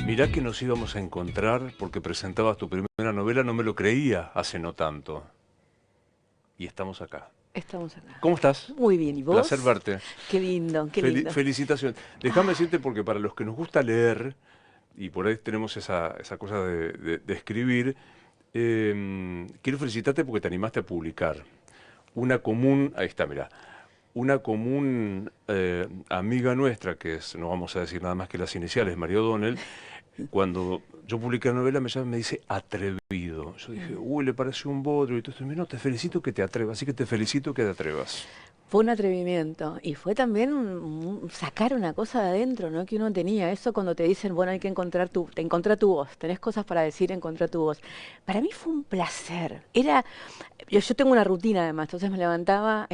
Mirá que nos íbamos a encontrar porque presentabas tu primera novela, no me lo creía hace no tanto. Y estamos acá. Estamos acá. ¿Cómo estás? Muy bien, ¿y Placer vos? verte. Qué lindo, qué lindo. Felicitaciones. Déjame decirte porque para los que nos gusta leer, y por ahí tenemos esa cosa de escribir, quiero felicitarte porque te animaste a publicar. Una común, ahí está, mira, una común amiga nuestra, que es, no vamos a decir nada más que las iniciales, María O'Donnell, cuando yo publiqué la novela me llama y me dice atrevido. Yo dije, uy, le pareció un bodrio y todo esto. No, te felicito que te atrevas, así que te felicito que te atrevas. Fue un atrevimiento y fue también sacar una cosa de adentro, ¿no? Que uno tenía. Eso cuando te dicen, bueno, hay que encontrar tu voz, tenés cosas para decir, encontrar tu voz. Para mí fue un placer. Yo tengo una rutina además, entonces me levantaba,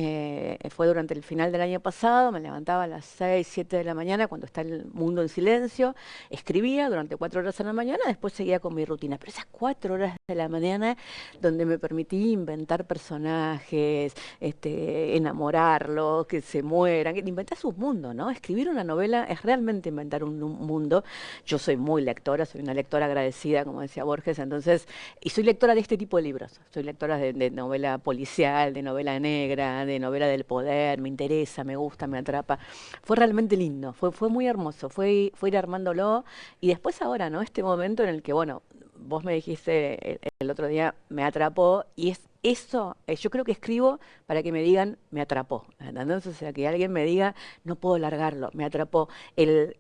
fue durante el final del año pasado, me levantaba a las 6, 7 de la mañana cuando está el mundo en silencio, escribía durante 4 horas en la mañana, después seguía con mi rutina. Pero esas 4 horas de la mañana donde me permití inventar personajes, enamorarlos, que se mueran, que inventás un mundo, ¿no? Escribir una novela es realmente inventar un mundo. Yo soy muy lectora, soy una lectora agradecida, como decía Borges, entonces, y soy lectora de este tipo de libros, soy lectora de novela policial, de novela negra, de novela del poder, me interesa, me gusta, me atrapa. Fue realmente lindo, fue muy hermoso, fue ir armándolo, y después ahora, ¿no? Este momento en el que, bueno, vos me dijiste el otro día, me atrapó, y es eso, yo creo que escribo para que me digan, me atrapó, ¿entendés? O sea, que alguien me diga, no puedo largarlo, me atrapó.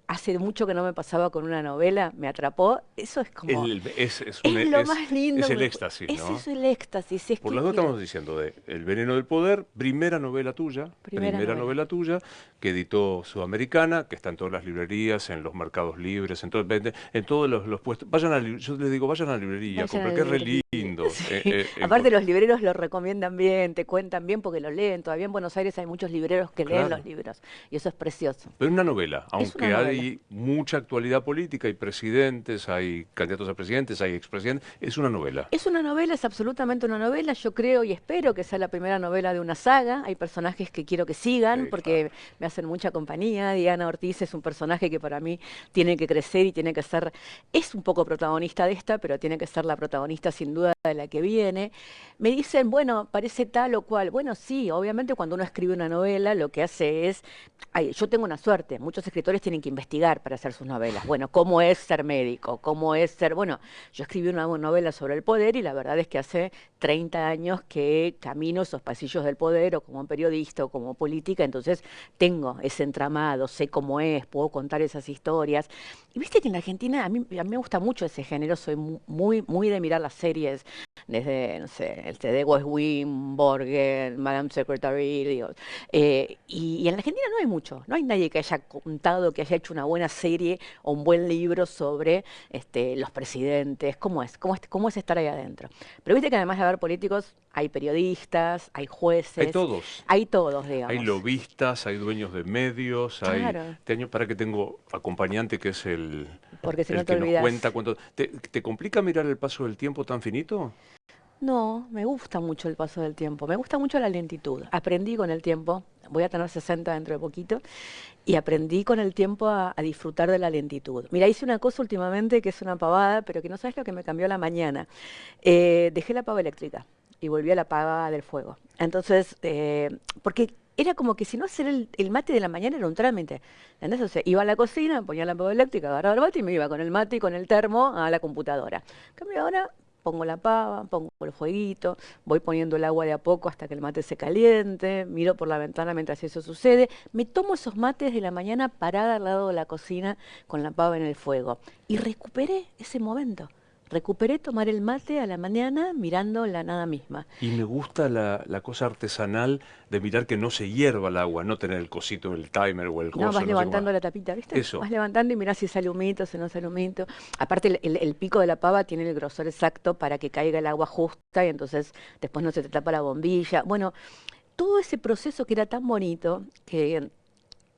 Hace mucho que no me pasaba con una novela, me atrapó, eso es como, es lo más lindo. Es el éxtasis, Es ¿no? eso el éxtasis, es Por que las dos quiero. estamos diciendo de El veneno del poder, Primera primera novela. novela tuya, que editó Sudamericana, que está en todas las librerías, en los mercados libres, en todos los puestos. Yo les digo, vayan a la librería, Vayan a compren, la que es re librería. lindo. Sí. Aparte los libreros lo recomiendan bien, te cuentan bien porque lo leen. Todavía en Buenos Aires hay muchos libreros que leen los Claro. libros y eso es precioso. Pero una novela, Es una aunque novela. hay mucha actualidad política, hay presidentes, hay candidatos a presidentes, hay expresidentes, es una novela. Es una novela, es absolutamente una novela. Yo creo y espero que sea la primera novela de una saga. Hay personajes que quiero que sigan Claro. porque me hacen mucha compañía. Diana Ortiz es un personaje que para mí tiene que crecer y tiene que ser, es un poco protagonista de esta, pero tiene que ser la protagonista sin duda de la que viene. Me dicen, bueno, parece tal o cual. Bueno, sí, obviamente cuando uno escribe una novela lo que hace es, yo tengo una suerte, muchos escritores tienen que investigar para hacer sus novelas. Bueno, ¿cómo es ser médico? ¿Cómo es ser, bueno, yo escribí una novela sobre el poder y la verdad es que hace 30 años que camino esos pasillos del poder o como periodista o como política, entonces tengo ese entramado, sé cómo es, puedo contar esas historias. Y viste que en la Argentina a mí me gusta mucho ese género, soy muy de mirar las series, desde, no sé, el de West Wing, Borgen, Madame Secretary, digo. Y en la Argentina no hay mucho, no hay nadie que haya contado, que haya hecho una buena serie o un buen libro sobre los presidentes, cómo es estar ahí adentro. Pero viste que además de haber políticos, hay periodistas, hay Hay jueces, todos. hay todos, Hay digamos. lobistas, hay dueños de medios, hay... Claro, para que tengo acompañante que es porque si no el te que nos olvidas. cuenta cuánto... ¿Te complica mirar el paso del tiempo tan finito? No, me gusta mucho el paso del tiempo, me gusta mucho la lentitud. Aprendí con el tiempo, voy a tener 60 dentro de poquito, y aprendí con el tiempo a disfrutar de la lentitud. Mira, hice una cosa últimamente que es una pavada, pero que no sabes lo que me cambió la mañana. Dejé la pava eléctrica y volví a la pava del fuego. Entonces, porque era como que si no hacer el mate de la mañana era un trámite. ¿Entendés? O sea, iba a la cocina, ponía la pava eléctrica, agarraba el mate y me iba con el mate y con el termo a la computadora. En cambio ahora pongo la pava, pongo el fueguito, voy poniendo el agua de a poco hasta que el mate se caliente, miro por la ventana mientras eso sucede, me tomo esos mates de la mañana parada al lado de la cocina con la pava en el fuego y recuperé ese momento. Recuperé tomar el mate a la mañana mirando la nada misma. Y me gusta la cosa artesanal de mirar que no se hierva el agua, no tener el cosito, el timer o el No, vas coso, no sé cómo. levantando la tapita, ¿viste? Eso. Vas levantando y mirás si sale humito, si no sale humito. Aparte, el pico de la pava tiene el grosor exacto para que caiga el agua justa y entonces después no se te tapa la bombilla. Bueno, todo ese proceso que era tan bonito, que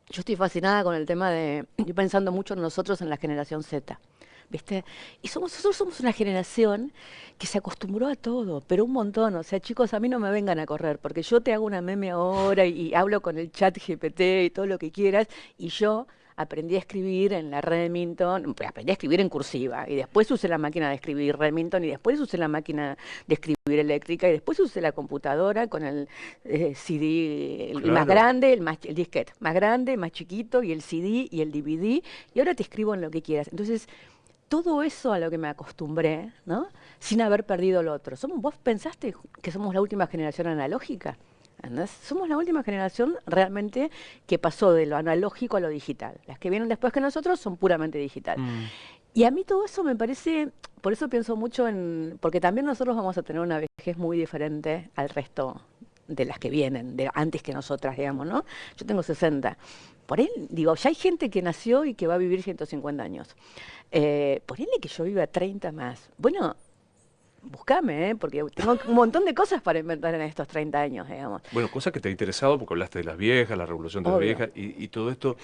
yo estoy fascinada con el tema estoy pensando mucho en nosotros en la generación Z. ¿Viste? Y nosotros somos una generación que se acostumbró a todo, pero un montón. O sea, chicos, a mí no me vengan a correr, porque yo te hago una meme ahora y hablo con el chat GPT y todo lo que quieras, y yo aprendí a escribir en la Remington, pues aprendí a escribir en cursiva, y después usé la máquina de escribir Remington, y después usé la máquina de escribir eléctrica, y después usé la computadora con el CD, el más Claro. grande, el disquete, más grande, más chiquito, y el CD y el DVD, y ahora te escribo en lo que quieras. Entonces, todo eso a lo que me acostumbré, ¿no? Sin haber perdido lo otro. ¿Vos pensaste que somos la última generación analógica? ¿Entendés? Somos la última generación realmente que pasó de lo analógico a lo digital. Las que vienen después que nosotros son puramente digital. Mm. Y a mí todo eso me parece, por eso pienso mucho en, porque también nosotros vamos a tener una vejez muy diferente al resto de las que vienen, de antes que nosotras, digamos, ¿no? Yo tengo 60. Por él, digo, ya hay gente que nació y que va a vivir 150 años. Ponele que yo viva 30 más. Bueno, buscame, porque tengo un montón de cosas para inventar en estos 30 años, digamos. Bueno, cosa que te ha interesado porque hablaste de las viejas, la revolución de las Obvio. viejas y todo esto.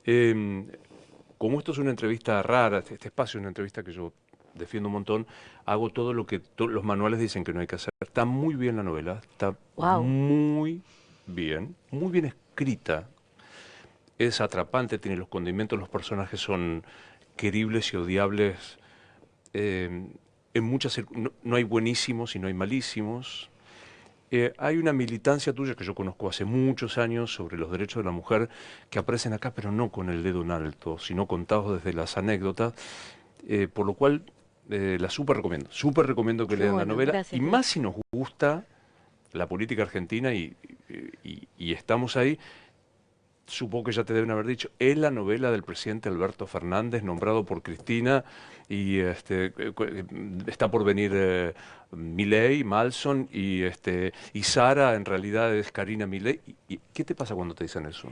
eh, Como esto es una entrevista rara, este espacio es una entrevista que yo defiendo un montón, hago todo lo que los manuales dicen que no hay que hacer. Está muy bien la novela, está Wow. muy bien escrita, es atrapante, tiene los condimentos, los personajes son queribles y odiables. eh, no, no hay buenísimos y no hay malísimos. Hay una militancia tuya que yo conozco hace muchos años sobre los derechos de la mujer que aparecen acá, pero no con el dedo en alto, sino contados desde las anécdotas, por lo cual la súper recomiendo que Qué lean la bueno, novela, y gracias, más Luis. si nos gusta la política argentina y estamos ahí. Supongo que ya te deben haber dicho, es la novela del presidente Alberto Fernández, nombrado por Cristina, y está por venir Milei, Malson, y Sara en realidad es Karina Milei. ¿Y qué te pasa cuando te dicen eso?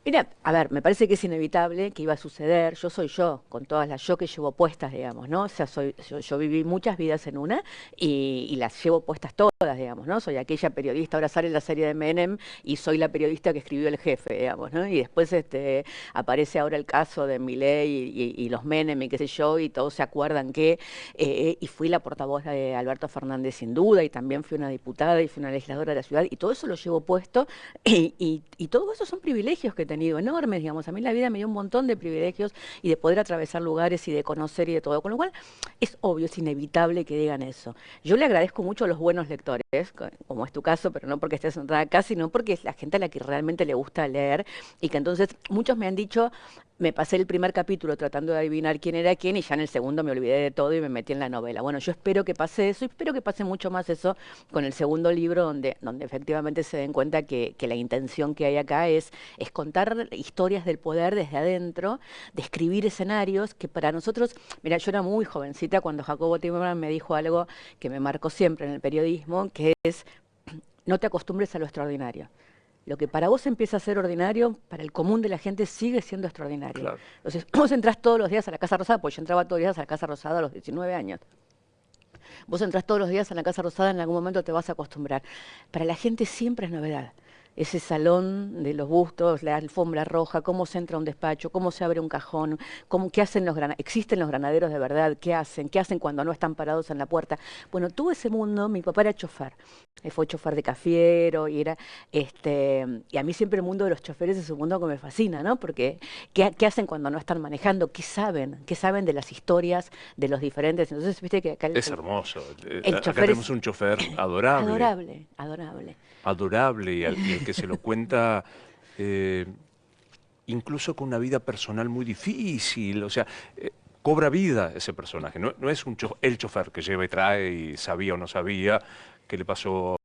Mira, a ver, me parece que es inevitable que iba a suceder. Yo soy yo, con todas las yo que llevo puestas, digamos, ¿no? O sea, yo viví muchas vidas en una y las llevo puestas todas, digamos, ¿no? Soy aquella periodista, ahora sale la serie de Menem y soy la periodista que escribió El Jefe, digamos, ¿no? Y después aparece ahora el caso de Milei y los Menem y qué sé yo, y todos se acuerdan que, y fui la portavoz de Alberto Fernández sin duda, y también fui una diputada y fui una legisladora de la ciudad, y todo eso lo llevo puesto, y todo eso son privilegios que he tenido, enormes, digamos. A mí la vida me dio un montón de privilegios y de poder atravesar lugares y de conocer y de todo. Con lo cual, es obvio, es inevitable que digan eso. Yo le agradezco mucho a los buenos lectores, como es tu caso, pero no porque estés sentada acá, sino porque es la gente a la que realmente le gusta leer y que entonces muchos me han dicho, me pasé el primer capítulo tratando de adivinar quién era quién y ya en el segundo me olvidé de todo y me metí en la novela. Bueno, yo espero que pase eso y espero que pase mucho más eso con el segundo libro donde efectivamente se den cuenta que la intención que hay acá es contar historias del poder desde adentro, describir escenarios que para nosotros, mira, yo era muy jovencita cuando Jacobo Timerman me dijo algo que me marcó siempre en el periodismo, que es no te acostumbres a lo extraordinario. Lo que para vos empieza a ser ordinario, para el común de la gente sigue siendo extraordinario. Claro. Entonces, vos entrás todos los días a la Casa Rosada, pues yo entraba todos los días a la Casa Rosada a los 19 años. Vos entrás todos los días a la Casa Rosada, en algún momento te vas a acostumbrar. Para la gente siempre es novedad. Ese salón de los bustos, la alfombra roja, cómo se entra a un despacho, cómo se abre un cajón, qué hacen los granaderos, existen los granaderos de verdad, qué hacen cuando no están parados en la puerta. Bueno, todo ese mundo, mi papá era chofer, fue chofer de Cafiero y a mí siempre el mundo de los choferes es un mundo que me fascina, ¿no? Porque qué hacen cuando no están manejando, qué saben de las historias de los diferentes. Entonces, viste que acá Es hermoso. el Acá chofer tenemos es un chofer adorable, adorable, adorable. adorable, y al que se lo cuenta eh, incluso con una vida personal muy difícil. O sea, cobra vida ese personaje. No, no es el chofer que lleva y trae y sabía o no sabía qué le pasó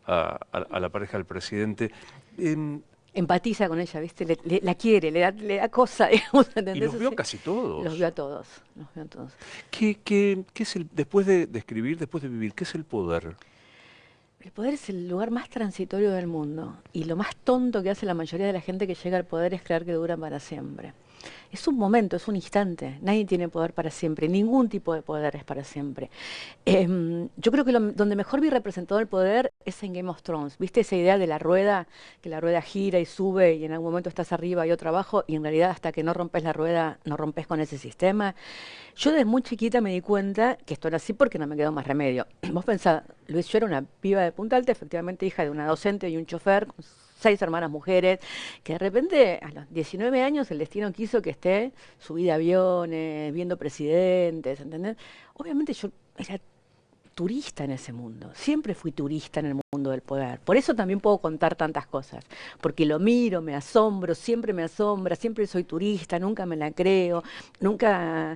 a la pareja del presidente. Em, Empatiza con ella, ¿viste? La quiere, le da cosa, digamos, y ¿entendés? los veo Sí. casi Los veo todos. a todos, los veo a todos. ¿Qué es después de escribir, después de vivir, qué es el poder? El poder es el lugar más transitorio del mundo y lo más tonto que hace la mayoría de la gente que llega al poder es creer que dura para siempre. Es un momento, es un instante. Nadie tiene poder para siempre. Ningún tipo de poder es para siempre. Yo creo que donde mejor vi representado el poder es en Game of Thrones. ¿Viste esa idea de la rueda? Que la rueda gira y sube y en algún momento estás arriba y otro abajo y en realidad hasta que no rompes la rueda no rompes con ese sistema. Yo desde muy chiquita me di cuenta que esto era así porque no me quedó más remedio. Vos pensás, Luis, yo era una piba de Punta Alta, efectivamente hija de una docente y un chofer, 6 hermanas mujeres, que de repente a los 19 años el destino quiso que esté subida a aviones, viendo presidentes, ¿entendés? Obviamente yo era turista en ese mundo, siempre fui turista en el mundo del poder, por eso también puedo contar tantas cosas, porque lo miro, me asombro, siempre me asombra, siempre soy turista, nunca me la creo, nunca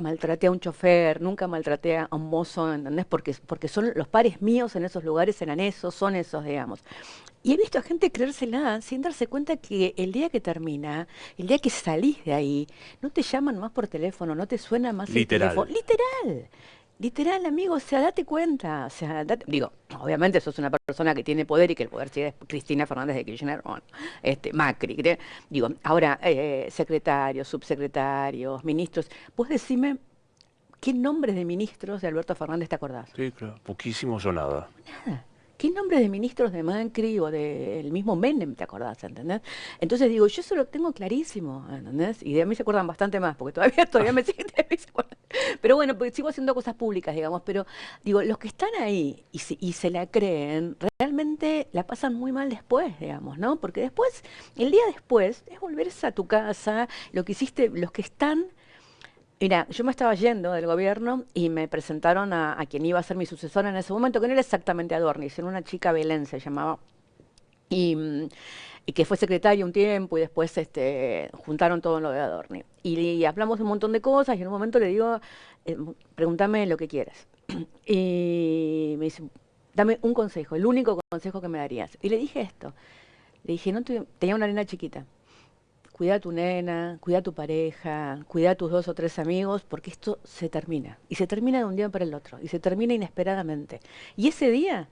maltraté a un chofer, nunca maltraté a un mozo, ¿entendés? Porque son los pares míos en esos lugares, eran esos, son esos, digamos. Y he visto a gente creérsela sin darse cuenta que el día que termina, el día que salís de ahí, no te llaman más por teléfono, no te suena más el teléfono. Literal. Literal. Literal, amigo, o sea, date cuenta. O sea, digo, obviamente sos una persona que tiene poder y que el poder sigue es Cristina Fernández de Kirchner, bueno, Macri, digo, ahora, secretarios, subsecretarios, ministros. Vos decime, ¿qué nombres de ministros de Alberto Fernández te acordás? Sí, claro. Poquísimos o nada. Nada. ¿Qué nombres de ministros de Macri o del mismo Menem te acordás, entendés? Entonces digo, yo eso lo tengo clarísimo, ¿entendés? Y de mí se acuerdan bastante más, porque todavía me siguen, de mí se acuerdan. Pero bueno, porque sigo haciendo cosas públicas, digamos, pero digo, los que están ahí y se la creen, realmente la pasan muy mal después, digamos, ¿no? Porque después, el día después, es volverse a tu casa, lo que hiciste, los que están. Mira, yo me estaba yendo del gobierno y me presentaron a quien iba a ser mi sucesora en ese momento, que no era exactamente Adorni, sino una chica Belén se llamaba, y que fue secretaria un tiempo y después juntaron todo lo de Adorni. Y hablamos de un montón de cosas y en un momento le digo, pregúntame lo que quieras. Y me dice, dame un consejo, el único consejo que me darías. Y le dije esto, le dije, tenía una nena chiquita. Cuida a tu nena, cuida a tu pareja, cuida a tus 2 o 3 amigos, porque esto se termina. Y se termina de un día para el otro. Y se termina inesperadamente. Y ese día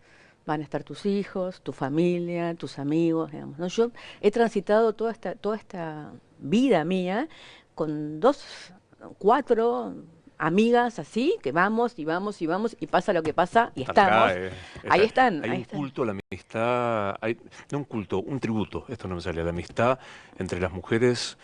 van a estar tus hijos, tu familia, tus amigos, digamos, ¿no? Yo he transitado toda esta vida mía con 2, 4 amigas así, que vamos y vamos y vamos y pasa lo que pasa y estamos. Acá, Ahí están, hay ahí un están. culto a la amistad, no un culto, un tributo, esto no me sale, a la amistad entre las mujeres,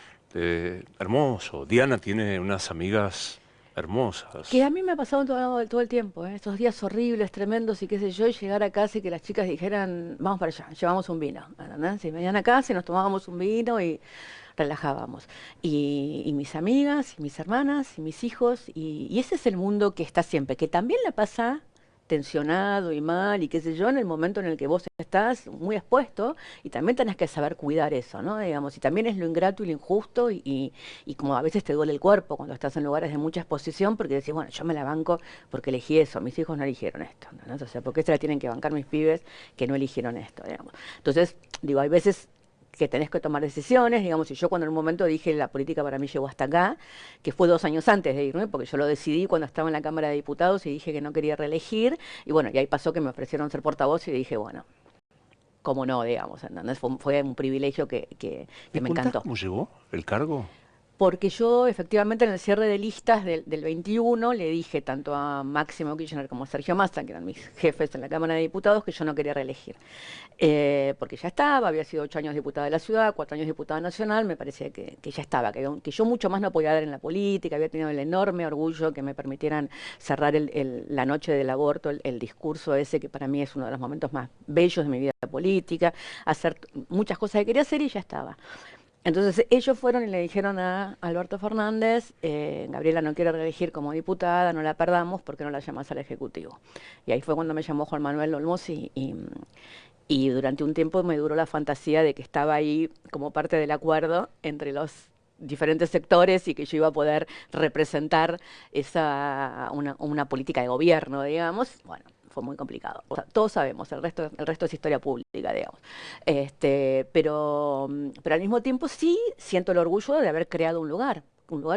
hermoso. Diana tiene unas amigas Que hermosas. a mí me ha pasado todo el tiempo, ¿eh? Estos días horribles, tremendos y qué sé yo, y llegar a casa y que las chicas dijeran, vamos para allá, llevamos un vino, ¿entendés? Si venían a casa y nos tomábamos un vino y relajábamos. Y mis amigas, y mis hermanas, y mis hijos, y ese es el mundo que está siempre, que también la pasa tensionado y mal y qué sé yo, en el momento en el que vos estás muy expuesto y también tenés que saber cuidar eso, ¿no? Digamos, y también es lo ingrato y lo injusto y como a veces te duele el cuerpo cuando estás en lugares de mucha exposición porque decís, bueno, yo me la banco porque elegí eso, mis hijos no eligieron esto, ¿no? O sea, ¿por qué se la tienen que bancar mis pibes que no eligieron esto, digamos? Entonces, digo, hay veces que tenés que tomar decisiones, digamos, y yo cuando en un momento dije la política para mí llegó hasta acá, que fue 2 años antes de irme, porque yo lo decidí cuando estaba en la Cámara de Diputados y dije que no quería reelegir, y bueno, y ahí pasó que me ofrecieron ser portavoz y dije, bueno, cómo no, digamos, ¿entendés? Fue un privilegio ¿Me que me contás encantó. cómo llegó el cargo? Porque yo efectivamente en el cierre de listas del 21 le dije tanto a Máximo Kirchner como a Sergio Massa, que eran mis jefes en la Cámara de Diputados, que yo no quería reelegir. Porque ya estaba, había sido 8 años diputada de la ciudad, 4 años diputada nacional, me parecía que ya estaba, que yo mucho más no podía dar en la política, había tenido el enorme orgullo que me permitieran cerrar la noche del aborto, el discurso ese que para mí es uno de los momentos más bellos de mi vida política, hacer muchas cosas que quería hacer y ya estaba. Entonces ellos fueron y le dijeron a Alberto Fernández, Gabriela no quiere reelegir como diputada, no la perdamos, ¿por qué no la llamas al Ejecutivo? Y ahí fue cuando me llamó Juan Manuel Olmos y durante un tiempo me duró la fantasía de que estaba ahí como parte del acuerdo entre los diferentes sectores y que yo iba a poder representar una política de gobierno, digamos. Bueno, fue muy complicado. O sea, todos sabemos, el resto es historia pública, digamos. Pero al mismo tiempo sí siento el orgullo de haber creado un lugar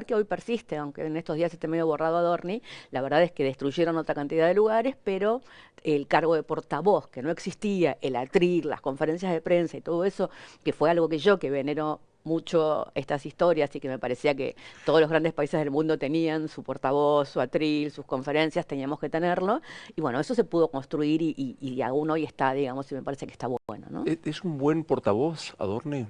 que hoy persiste, aunque en estos días esté medio borrado Adorni, la verdad es que destruyeron otra cantidad de lugares, pero el cargo de portavoz, que no existía, el atril, las conferencias de prensa y todo eso, que fue algo que venero mucho estas historias y que me parecía que todos los grandes países del mundo tenían su portavoz, su atril, sus conferencias, teníamos que tenerlo. Y bueno, eso se pudo construir y aún hoy está, digamos, y me parece que está bueno, ¿no? ¿Es un buen portavoz, Adorni?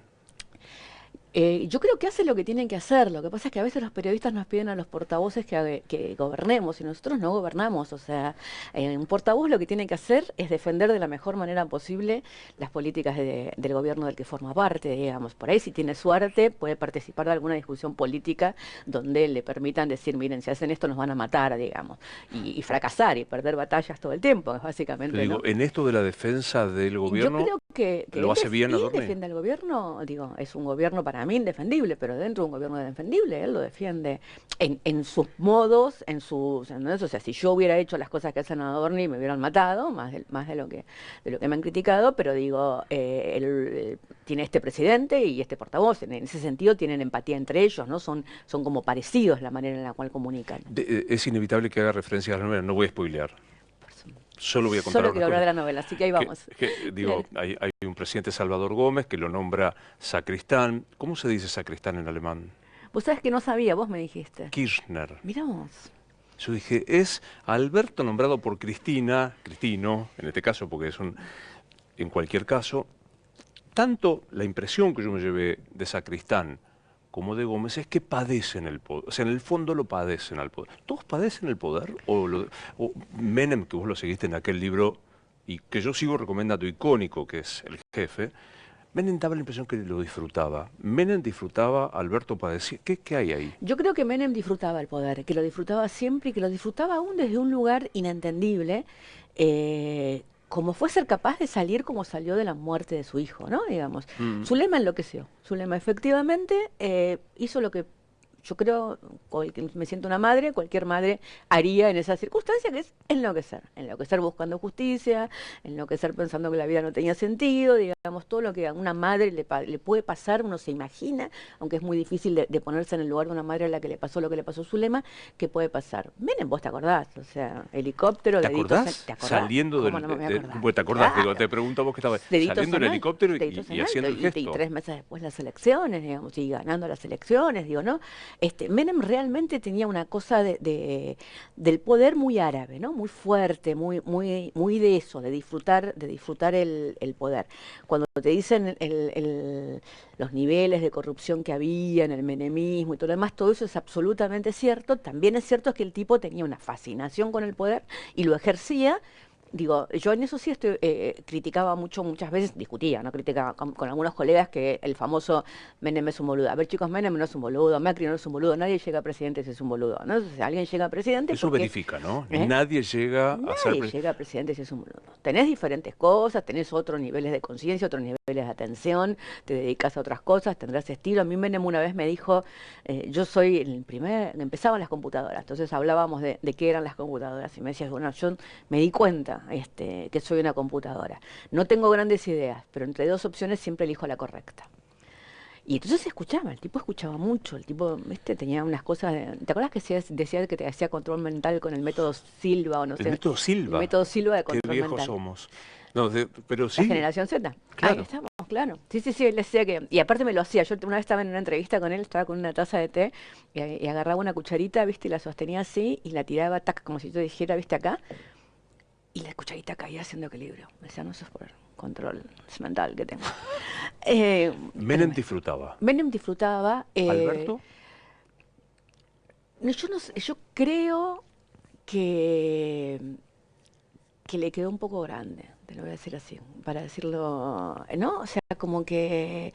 Yo creo que hacen lo que tienen que hacer. Lo que pasa es que a veces los periodistas nos piden a los portavoces que gobernemos y nosotros no gobernamos. O sea, un portavoz lo que tiene que hacer es defender de la mejor manera posible las políticas del gobierno del que forma parte, digamos. Por ahí, si tiene suerte, puede participar de alguna discusión política donde le permitan decir, miren, si hacen esto nos van a matar, digamos. Y fracasar y perder batallas todo el tiempo, es Te básicamente, digo, ¿no? en esto de la defensa del Yo gobierno, creo que ¿lo hace bien él Adorni? defiende al gobierno, digo, es un gobierno para mí indefendible, pero dentro de un gobierno indefendible, él lo defiende en sus modos, en sus, ¿entendés? O sea, si yo hubiera hecho las cosas que hacen Adorni, me hubieran matado, más de lo que me han criticado, pero digo, él tiene este presidente y este portavoz, en ese sentido tienen empatía entre ellos, ¿no? Son como parecidos la manera en la cual comunican. Es inevitable que haga referencia a la novela, no voy a spoilear. Solo voy a contar Solo algunas quiero hablar de cosas. la novela, así que ahí vamos. Digo, hay un presidente Salvador Gómez que lo nombra sacristán. ¿Cómo se dice sacristán en alemán? Vos sabés que no sabía, vos me dijiste. Kirchner. Mirá vos. Yo dije, es Alberto nombrado por Cristina, Cristino, en este caso, porque es un, en cualquier caso, tanto la impresión que yo me llevé de sacristán como de Gómez es que padecen el poder, o sea, en el fondo lo padecen al poder. ¿Todos padecen el poder? O Menem, que vos lo seguiste en aquel libro y que yo sigo recomendando, icónico, que es El Jefe, Menem daba la impresión que lo disfrutaba. Menem disfrutaba, Alberto padecía. ¿Qué hay ahí? Yo creo que Menem disfrutaba el poder, que lo disfrutaba siempre y que lo disfrutaba aún desde un lugar inentendible, como fue ser capaz de salir como salió de la muerte de su hijo, ¿no? Digamos. Mm. Zulema enloqueció. Zulema efectivamente hizo lo que yo creo, me siento una madre, cualquier madre haría en esa circunstancia, que es enloquecer. Enloquecer buscando justicia, enloquecer pensando que la vida no tenía sentido, digamos, todo lo que a una madre le puede pasar, uno se imagina, aunque es muy difícil de ponerse en el lugar de una madre a la que le pasó lo que le pasó a Zulema, que puede pasar. Menem, vos te acordás, o sea, helicóptero, ¿Te deditos acordás? ¿te acordás? Saliendo ¿Cómo del... no me voy a acordar? pues, ¿te acordás? Digo, Claro. te pregunto a vos que estabas Deditos saliendo en del alto, helicóptero deditos en y haciendo alto, el y gesto. 3 meses después las elecciones, digamos, y ganando las elecciones, digo, ¿no? Menem realmente tenía una cosa del poder muy árabe, ¿no? Muy fuerte, muy de eso, de disfrutar el poder. Cuando te dicen los niveles de corrupción que había en el menemismo y todo lo demás, todo eso es absolutamente cierto. También es cierto que el tipo tenía una fascinación con el poder y lo ejercía. Digo, yo en eso sí criticaba mucho, muchas veces, discutía, no criticaba con algunos colegas que el famoso Menem es un boludo. A ver, chicos, Menem no es un boludo, Macri no es un boludo, nadie llega a presidente si es un boludo, ¿no? O sea, alguien llega a presidente Eso porque verifica, ¿no? ¿eh? Nadie llega a ser... Nadie llega a presidente si es un boludo. Tenés diferentes cosas, tenés otros niveles de conciencia, otros niveles de atención, te dedicas a otras cosas, tendrás estilo. A mí Menem una vez me dijo, yo soy empezaban las computadoras, entonces hablábamos de qué eran las computadoras y me decía, bueno, yo me di cuenta que soy una computadora. No tengo grandes ideas, pero entre dos opciones siempre elijo la correcta. Y entonces escuchaba, el tipo escuchaba mucho, el tipo tenía unas cosas, ¿te acuerdas que decía que te hacía control mental con el método Silva o no El sé? método El Silva. método Silva de Qué control viejos mental. somos. No, pero La sí, generación Z. Ahí claro. estamos, claro. Sí, sí, sí, él decía que... Y aparte me lo hacía. Yo una vez estaba en una entrevista con él, estaba con una taza de té y agarraba una cucharita, ¿viste? Y la sostenía así y la tiraba, tac, como si yo dijera, ¿viste? Acá. Y la cucharita caía haciendo equilibrio. Me decía, no, eso es por el control mental que tengo. Menem disfrutaba. Menem disfrutaba. ¿Alberto? No, yo no sé, yo creo que, que le quedó un poco grande, te lo voy a decir así, para decirlo, ¿no? O sea, como que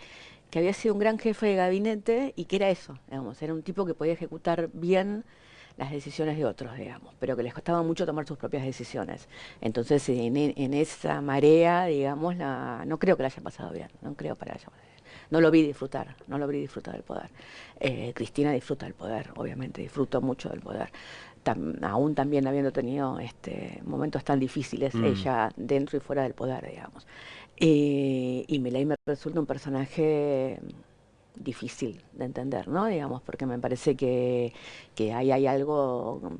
había sido un gran jefe de gabinete y que era eso, digamos, era un tipo que podía ejecutar bien las decisiones de otros, digamos, pero que les costaba mucho tomar sus propias decisiones. Entonces, en esa marea, digamos, no creo que la haya pasado bien, no creo para ella. No lo vi disfrutar, no lo vi disfrutar del poder. Cristina disfruta del poder, obviamente, disfrutó mucho del poder. Aún también habiendo tenido momentos tan difíciles, ella dentro y fuera del poder, digamos. Y Milei me resulta un personaje difícil de entender, ¿no? Digamos, porque me parece que ahí hay algo...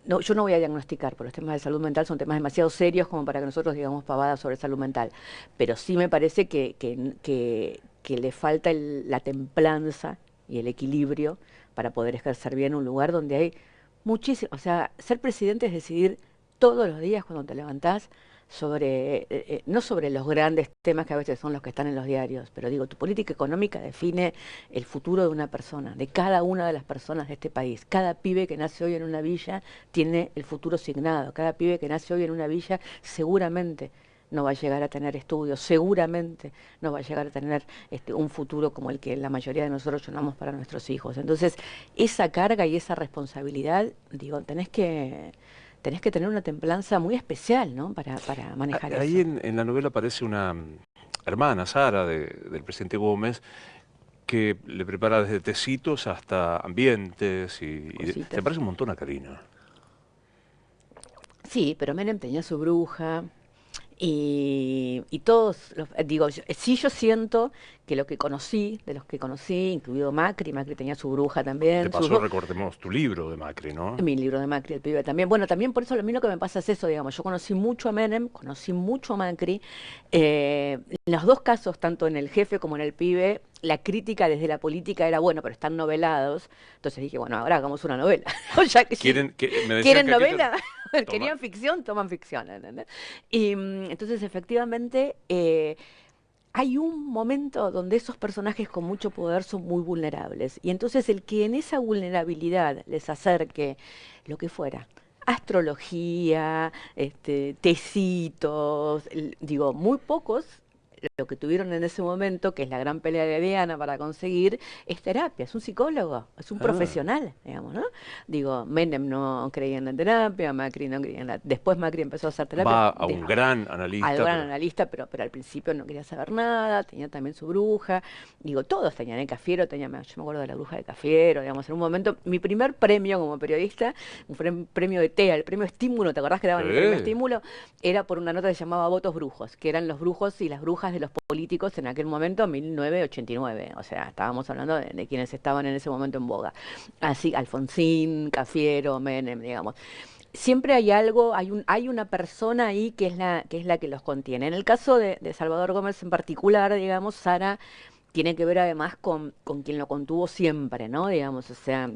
no, yo no voy a diagnosticar, porque los temas de salud mental son temas demasiado serios como para que nosotros digamos pavadas sobre salud mental. Pero sí me parece que le falta la templanza y el equilibrio para poder ejercer bien un lugar donde hay muchísimo... O sea, ser presidente es decidir todos los días cuando te levantás no sobre los grandes temas que a veces son los que están en los diarios, pero digo, tu política económica define el futuro de una persona, de cada una de las personas de este país. Cada pibe que nace hoy en una villa tiene el futuro asignado. Cada pibe que nace hoy en una villa seguramente no va a llegar a tener estudios, seguramente no va a llegar a tener un futuro como el que la mayoría de nosotros llamamos para nuestros hijos. Entonces, esa carga y esa responsabilidad, digo, tenés que tener una templanza muy especial, ¿no? Para manejar Ahí eso. en la novela aparece una hermana, Sara, del presidente Gómez, que le prepara desde tecitos hasta ambientes se Cositas. parece un montón a Karina. Sí, pero Menem tenía su bruja. Y todos, digo, sí yo siento que lo que conocí, de los que conocí, incluido Macri, Macri tenía su bruja De también, paso, recordemos tu libro de Macri, ¿no? mi libro de Macri, el pibe también. Bueno, también por eso a mí lo que me pasa es eso, digamos, yo conocí mucho a Menem, conocí mucho a Macri. En los dos casos, tanto en el jefe como en el pibe, la crítica desde la política era, bueno, pero están novelados. Entonces dije, bueno, ahora hagamos una novela. O ya que sí, Me decían ¿quieren que aquí novela? toma, ¿Querían ficción? Toman ficción, ¿entendés? Y entonces, efectivamente, hay un momento donde esos personajes con mucho poder son muy vulnerables. Y entonces el que en esa vulnerabilidad les acerque lo que fuera, astrología, tecitos, digo, muy pocos lo que tuvieron en ese momento, que es la gran pelea de Diana para conseguir, es terapia, es un psicólogo, es un ah, profesional, digamos, ¿no? Digo, Menem no creía en la terapia, Macri no creía en la... Después Macri empezó a hacer terapia, va a un gran al analista, gran pero analista, pero al principio no quería saber nada, tenía también su bruja, digo, todos tenían, el Cafiero tenía, yo me acuerdo de la bruja de Cafiero, digamos, en un momento, mi primer premio como periodista, un premio de TEA, el premio Estímulo, ¿te acordás que daban el premio sí, Estímulo? Era por una nota que se llamaba Votos Brujos, que eran los brujos y las brujas de los políticos en aquel momento, 1989, o sea, estábamos hablando de quienes estaban en ese momento en boga, así, Alfonsín, Cafiero, Menem, digamos siempre hay algo, hay una persona ahí que es la que los contiene. En el caso de Salvador Gómez en particular, digamos, Sara tiene que ver además con quien lo contuvo siempre, ¿no? Digamos, o sea,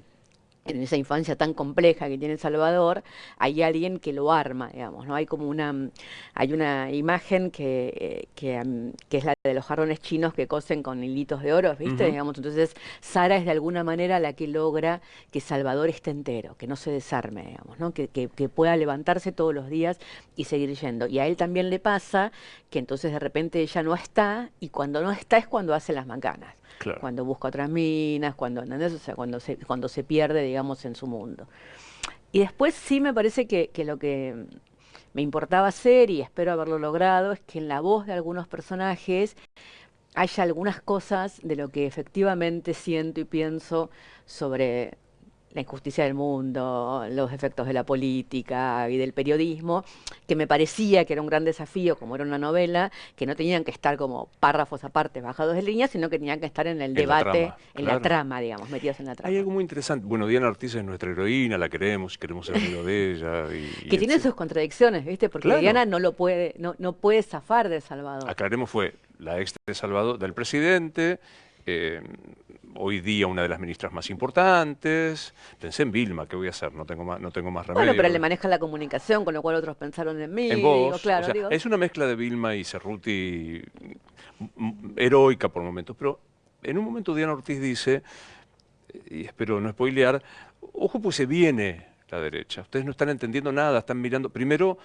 en esa infancia tan compleja que tiene El Salvador, hay alguien que lo arma, digamos, ¿no? Hay como hay una imagen que es la de los jarrones chinos que cosen con hilitos de oro, ¿viste? ujú, Digamos, entonces Sara es de alguna manera la que logra que Salvador esté entero, que no se desarme, digamos, ¿no? Que pueda levantarse todos los días y seguir yendo. Y a él también le pasa que entonces de repente ella no está y cuando no está es cuando hace las macanas claro. cuando busca otras minas, cuando, ¿entendés? O sea, cuando se pierde, digamos, en su mundo. Y después sí me parece que lo que me importaba hacer, y espero haberlo logrado, es que en la voz de algunos personajes haya algunas cosas de lo que efectivamente siento y pienso sobre la injusticia del mundo, los efectos de la política y del periodismo, que me parecía que era un gran desafío, como era una novela, que no tenían que estar como párrafos aparte, bajados de línea, sino que tenían que estar en el En la debate, trama, en la claro. trama, digamos, metidos en la Hay trama. algo muy interesante. Bueno, Diana Ortiz es nuestra heroína, la queremos ser amigos de ella Que tiene sus contradicciones, ¿viste? Porque Claro, Diana no lo puede, no puede zafar de Salvador. aclaremos, fue la ex de Salvador, del presidente, eh, hoy día una de las ministras más importantes. Pensé en Vilma, ¿qué voy a hacer? No tengo más Bueno, pero le remedio. maneja la comunicación, con lo cual otros pensaron en mí, En digo, vos, o claro, sea, digo, es una mezcla de Vilma y Cerruti heroica por momentos, pero en un momento Diana Ortiz dice, y espero no spoilear, ojo pues se viene la derecha, ustedes no están entendiendo nada, están mirando, primero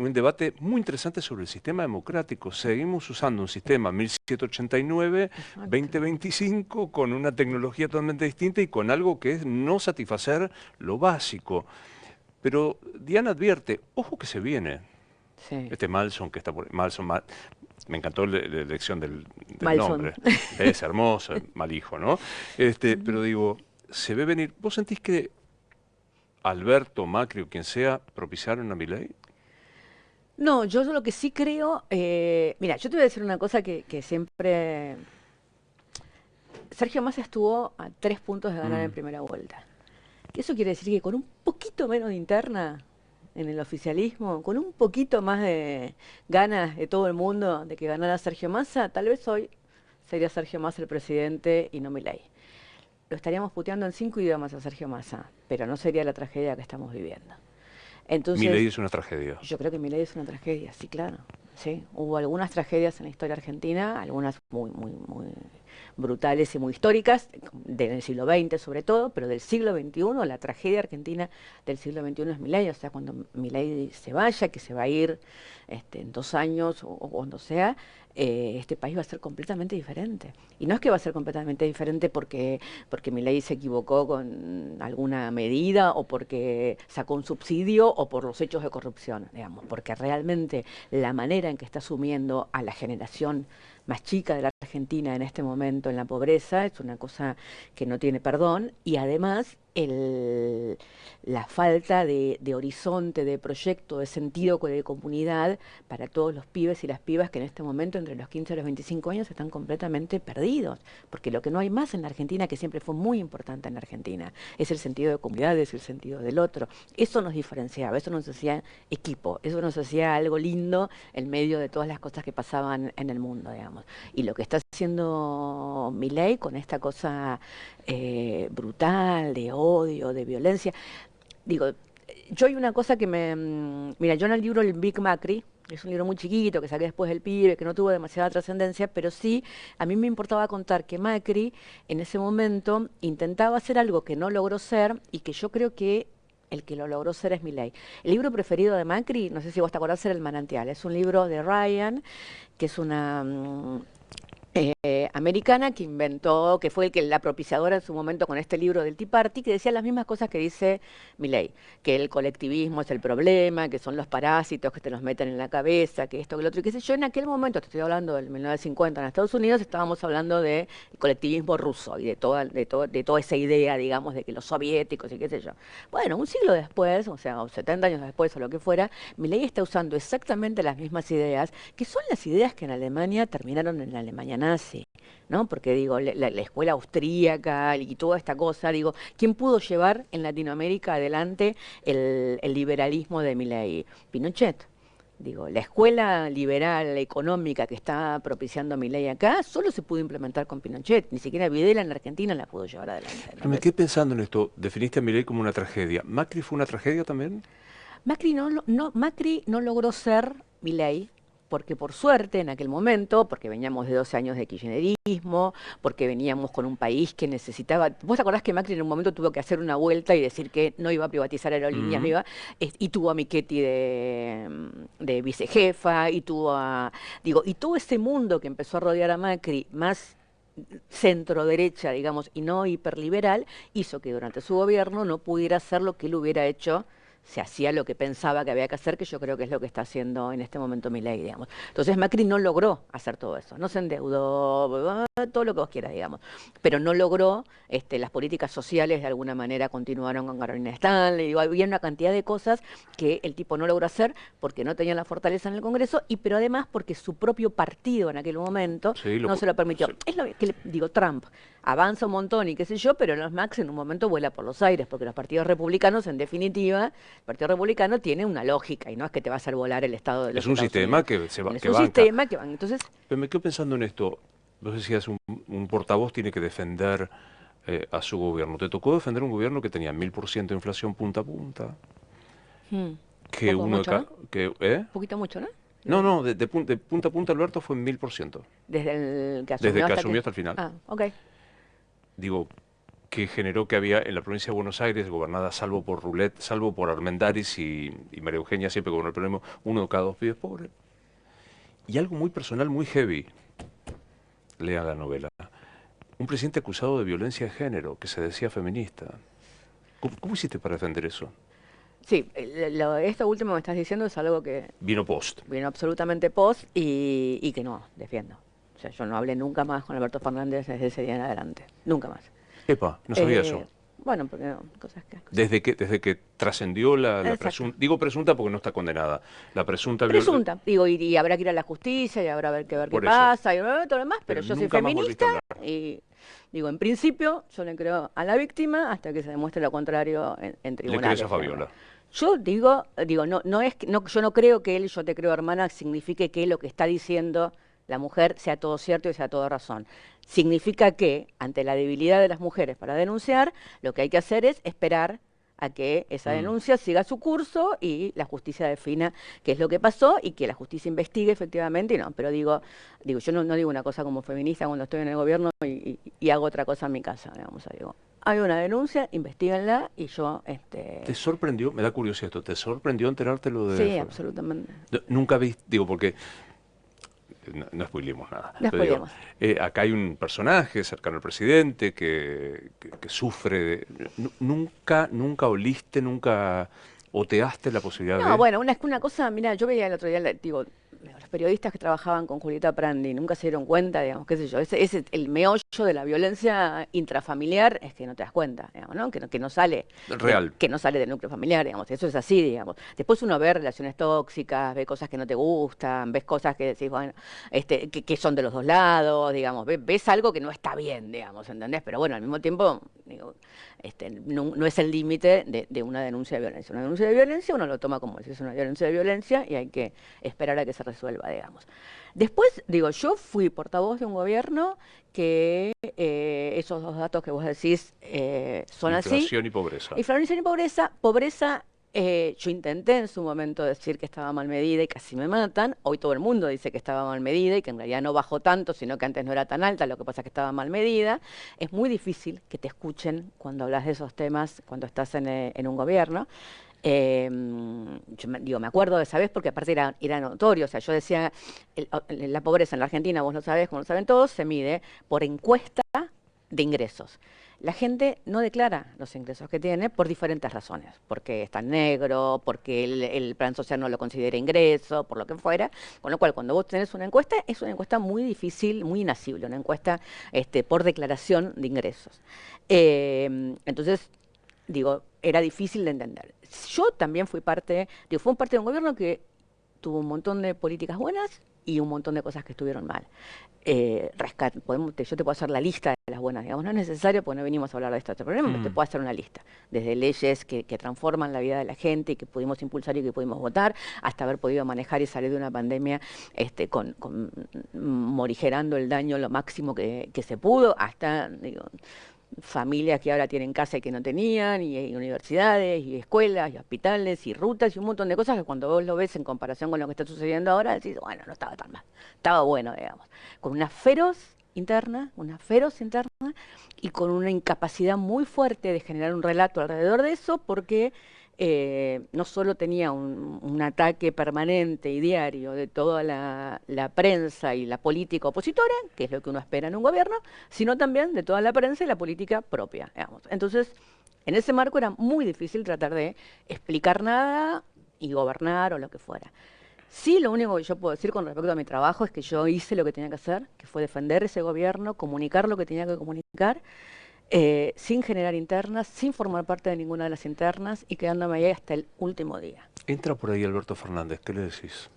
un debate muy interesante sobre el sistema democrático. Seguimos usando un sistema 1789, exacto. 2025, con una tecnología totalmente distinta y con algo que es no satisfacer lo básico. Pero Diana advierte, ojo que se viene. Sí, Este Malson que está por... me encantó la elección del Malson. nombre. Es hermoso, mal hijo, ¿no? Pero digo, se ve venir. ¿Vos sentís que Alberto, Macri o quien sea propiciaron a Milei? No, yo lo que sí creo, mira, yo te voy a decir una cosa que siempre... Sergio Massa estuvo a 3 puntos de ganar en Mm, primera vuelta. Que eso quiere decir que con un poquito menos de interna en el oficialismo, con un poquito más de ganas de todo el mundo de que ganara Sergio Massa, tal vez hoy sería Sergio Massa el presidente y no Milei. Lo estaríamos puteando en 5 idiomas a Sergio Massa, pero no sería la tragedia que estamos viviendo. Milei Entonces, es una tragedia. yo creo que Milei es una tragedia, sí, claro. Sí, hubo algunas tragedias en la historia argentina, algunas muy brutales y muy históricas, del siglo XX sobre todo, pero del siglo XXI, la tragedia argentina del siglo XXI es Milei, o sea, cuando Milei se vaya, que se va a ir en 2 años o cuando sea, este país va a ser completamente diferente. Y no es que va a ser completamente diferente porque Milei se equivocó con alguna medida o porque sacó un subsidio o por los hechos de corrupción, digamos, porque realmente la manera en que está asumiendo a la generación más chica de la Argentina en este momento en la pobreza es una cosa que no tiene perdón y además la falta de horizonte, de proyecto, de sentido de comunidad para todos los pibes y las pibas que en este momento entre los 15 y los 25 años están completamente perdidos, porque lo que no hay más en la Argentina, que siempre fue muy importante en la Argentina, es el sentido de comunidad, es el sentido del otro. Eso nos diferenciaba, eso nos hacía equipo, eso nos hacía algo lindo en medio de todas las cosas que pasaban en el mundo, digamos. Y lo que está haciendo Milei con esta cosa brutal, de odio, de violencia, digo, yo hay una cosa que mira, yo en el libro El Big Macri, es un libro muy chiquito que saqué después del pibe, que no tuvo demasiada trascendencia, pero sí, a mí me importaba contar que Macri en ese momento intentaba hacer algo que no logró ser y que yo creo que el que lo logró ser es Milei. El libro preferido de Macri, no sé si vos te acordás, era El Manantial. Es un libro de Ryan, que es una americana que inventó, que fue la propiciadora en su momento con este libro del Tea Party, que decía las mismas cosas que dice Milei, que el colectivismo es el problema, que son los parásitos que te los meten en la cabeza, que esto, que lo otro, y qué sé yo, en aquel momento, te estoy hablando del 1950 en Estados Unidos, estábamos hablando del colectivismo ruso y de toda esa idea, digamos, de que los soviéticos y qué sé yo. Bueno, un siglo después, o sea, o 70 años después o lo que fuera, Milei está usando exactamente las mismas ideas, que son las ideas que en Alemania terminaron en la Alemania nazi, ¿no? Porque digo, la escuela austríaca y toda esta cosa, digo, ¿quién pudo llevar en Latinoamérica adelante el liberalismo de Milei? Pinochet. Digo, la escuela liberal económica que está propiciando Milei acá solo se pudo implementar con Pinochet, ni siquiera Videla en la Argentina la pudo llevar adelante. Pero me quedé pensando en esto, definiste a Milei como una tragedia. ¿Macri fue una tragedia también? Macri no logró ser Milei, porque por suerte en aquel momento, porque veníamos de 12 años de kirchnerismo, porque veníamos con un país que necesitaba. ¿Vos te acordás que Macri en un momento tuvo que hacer una vuelta y decir que no iba a privatizar aerolíneas, no Ujú. iba, y tuvo a Michetti de vicejefa, y todo ese mundo que empezó a rodear a Macri, más centro derecha, digamos, y no hiperliberal, hizo que durante su gobierno no pudiera hacer lo que él hubiera hecho, se hacía lo que pensaba que había que hacer, que yo creo que es lo que está haciendo en este momento Milei, digamos. Entonces Macri no logró hacer todo eso, no se endeudó, todo lo que vos quieras, digamos, pero no logró, las políticas sociales de alguna manera continuaron con Carolina Stanley, digo, había una cantidad de cosas que el tipo no logró hacer porque no tenía la fortaleza en el Congreso, pero además porque su propio partido en aquel momento Sí, no se lo permitió. sí. Es lo que le digo, Trump avanza un montón y qué sé yo, pero los Max en un momento vuela por los aires, porque los partidos republicanos, en definitiva, el Partido Republicano tiene una lógica y no es que te va a hacer volar el Estado de Es los un Estados sistema Unidos. que Es que un banca. sistema que van. Entonces, Pero me quedo pensando en esto. Vos decías, un portavoz tiene que defender a su gobierno. ¿Te tocó defender un gobierno que tenía 1000% de inflación punta a punta? Que poco uno de mucho, ¿no? cada... ¿Eh? Un poquito mucho, ¿no? No, no, de punta a punta Alberto fue 1000%. Desde el que Desde asumió que hasta asumió que. hasta el final. Ah, ok. Digo, que generó que había en la provincia de Buenos Aires, gobernada salvo por Roulette, salvo por Armendáriz y María Eugenia, siempre gobernó el problema, uno de cada dos pibes pobres. Y algo muy personal, muy heavy, lea la novela. Un presidente acusado de violencia de género, que se decía feminista. ¿Cómo hiciste para defender eso? Sí, esto último que estás diciendo es algo que Vino post. vino absolutamente post y que no defiendo. O sea, yo no hablé nunca más con Alberto Fernández desde ese día en adelante. Nunca más. Epa, no sabía eso. Bueno, porque no, cosas. Desde que trascendió la Exacto. presunta, digo presunta porque no está condenada, la presunta violencia, Presunta. Digo, y habrá que ir a la justicia y habrá que ver qué por eso. pasa y todo lo demás, pero Pero yo soy nunca más volviste feminista a hablar. y digo, en principio, yo le creo a la víctima hasta que se demuestre lo contrario en Le crees tribunales, a digamos. Fabiola. Yo digo, no es no, yo no creo que él, yo te creo hermana, signifique que lo que está diciendo la mujer sea todo cierto y sea todo razón. Significa que, ante la debilidad de las mujeres para denunciar, lo que hay que hacer es esperar a que esa denuncia siga su curso y la justicia defina qué es lo que pasó y que la justicia investigue efectivamente y no. Pero digo yo no digo una cosa como feminista cuando estoy en el gobierno y hago otra cosa en mi casa, digamos, digo. Hay una denuncia, investíguenla y yo... ¿Te sorprendió? Me da curiosidad esto. ¿Te sorprendió enterarte lo de...? Sí, absolutamente. Nunca viste, digo, porque... No spoilemos nada. No Pero digo, spoilemos. acá hay un personaje cercano al presidente que sufre de... Nunca oliste, nunca oteaste la posibilidad No, de... bueno, una cosa, mira, yo veía el otro día, digo, los periodistas que trabajaban con Julieta Prandi nunca se dieron cuenta, digamos, qué sé yo, ese el meollo de la violencia intrafamiliar es que no te das cuenta, digamos, ¿no? Que no sale Real. que no sale del núcleo familiar, digamos, eso es así, digamos. Después uno ve relaciones tóxicas, ve cosas que no te gustan, ves cosas que decís, bueno, que son de los dos lados, digamos, ves algo que no está bien, digamos, ¿entendés? Pero bueno, al mismo tiempo, digo, no es el límite de una denuncia de violencia. Una denuncia de violencia uno lo toma como si es una violencia de violencia y hay que esperar a que se resuelva, digamos. Después, digo, yo fui portavoz de un gobierno que esos dos datos que vos decís son así. Inflación y pobreza. Inflación y pobreza, yo intenté en su momento decir que estaba mal medida y casi me matan. Hoy todo el mundo dice que estaba mal medida y que en realidad no bajó tanto, sino que antes no era tan alta, lo que pasa es que estaba mal medida. Es muy difícil que te escuchen cuando hablas de esos temas, cuando estás en un gobierno. Me acuerdo de esa vez porque aparte era notorio, o sea, yo decía, la pobreza en la Argentina, vos lo sabés, como lo saben todos, se mide por encuesta de ingresos. La gente no declara los ingresos que tiene por diferentes razones, porque está negro, porque el plan social no lo considera ingreso, por lo que fuera, con lo cual cuando vos tenés una encuesta, es una encuesta muy difícil, muy inasible, una encuesta por declaración de ingresos. Entonces, digo, era difícil de entender. Yo también fui parte de un gobierno que tuvo un montón de políticas buenas y un montón de cosas que estuvieron mal. Yo te puedo hacer la lista de las buenas, digamos, no es necesario porque no venimos a hablar de este problema, pero te puedo hacer una lista, desde leyes que transforman la vida de la gente y que pudimos impulsar y que pudimos votar, hasta haber podido manejar y salir de una pandemia morigerando el daño lo máximo que se pudo, hasta, digo, familias que ahora tienen casa y que no tenían, y universidades, y escuelas, y hospitales, y rutas, y un montón de cosas que cuando vos lo ves en comparación con lo que está sucediendo ahora, decís, bueno, no estaba tan mal, estaba bueno, digamos. Con una feroz interna, y con una incapacidad muy fuerte de generar un relato alrededor de eso, porque no solo tenía un ataque permanente y diario de toda la prensa y la política opositora, que es lo que uno espera en un gobierno, sino también de toda la prensa y la política propia, digamos. Entonces, en ese marco era muy difícil tratar de explicar nada y gobernar o lo que fuera. Sí, lo único que yo puedo decir con respecto a mi trabajo es que yo hice lo que tenía que hacer, que fue defender ese gobierno, comunicar lo que tenía que comunicar, sin generar internas, sin formar parte de ninguna de las internas y quedándome ahí hasta el último día. Entra por ahí Alberto Fernández, ¿qué le decís?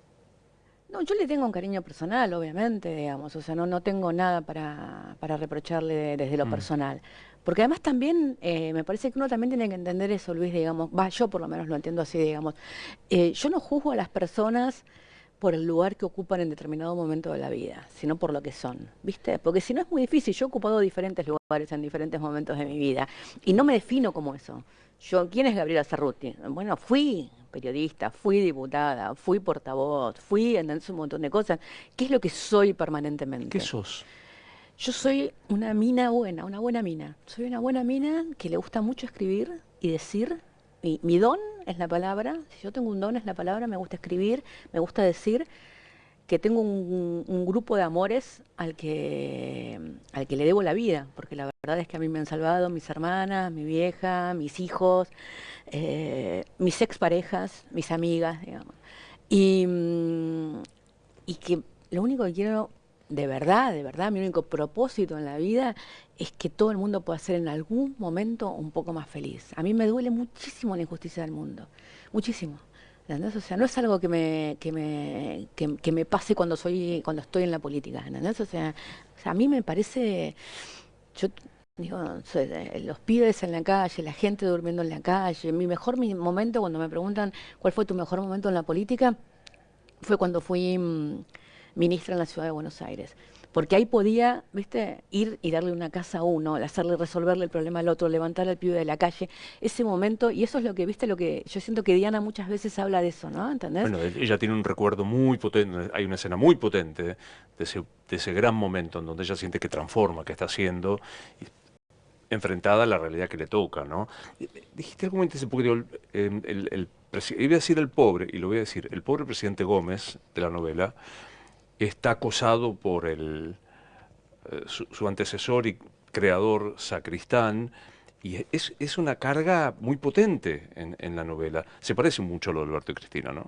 No, yo le tengo un cariño personal, obviamente, digamos, o sea, no tengo nada para reprocharle desde lo personal. Porque además también, me parece que uno también tiene que entender eso, Luis, digamos, yo por lo menos lo entiendo así, digamos. Yo no juzgo a las personas por el lugar que ocupan en determinado momento de la vida, sino por lo que son, ¿viste? Porque si no es muy difícil, yo he ocupado diferentes lugares en diferentes momentos de mi vida y no me defino como eso. ¿Quién es Gabriela Cerruti? Bueno, fui periodista, fui diputada, fui portavoz, ¿entendés? Un montón de cosas. ¿Qué es lo que soy permanentemente? ¿Qué sos? Yo soy una mina buena, una buena mina. Soy una buena mina que le gusta mucho escribir y decir. Mi don es la palabra. Si yo tengo un don es la palabra. Me gusta escribir, me gusta decir. Que tengo un grupo de amores al que le debo la vida, porque la verdad es que a mí me han salvado mis hermanas, mi vieja, mis hijos, mis exparejas, mis amigas, digamos. Y, y que lo único que quiero, de verdad, mi único propósito en la vida es que todo el mundo pueda ser en algún momento un poco más feliz. A mí me duele muchísimo la injusticia del mundo, muchísimo. ¿Entendés? O sea, no es algo que me pase cuando estoy en la política, ¿entendés? O sea, a mí me parece, yo digo, los pibes en la calle, la gente durmiendo en la calle, mi mejor momento cuando me preguntan cuál fue tu mejor momento en la política, fue cuando fui ministra en la ciudad de Buenos Aires. Porque ahí podía, viste, ir y darle una casa a uno, hacerle resolverle el problema al otro, levantar al pibe de la calle, ese momento, y eso es lo que, viste, lo que yo siento que Diana muchas veces habla de eso, ¿no? ¿Entendés? Bueno, ella tiene un recuerdo muy potente, hay una escena muy potente de ese gran momento en donde ella siente que transforma, que está haciendo, y enfrentada a la realidad que le toca, ¿no? Dijiste algo muy interesante, porque digo, iba a decir el pobre, y lo voy a decir, el pobre presidente Gómez de la novela está acosado por su antecesor y creador Sacristán, y es una carga muy potente en la novela. Se parece mucho a lo de Alberto y Cristina, ¿no?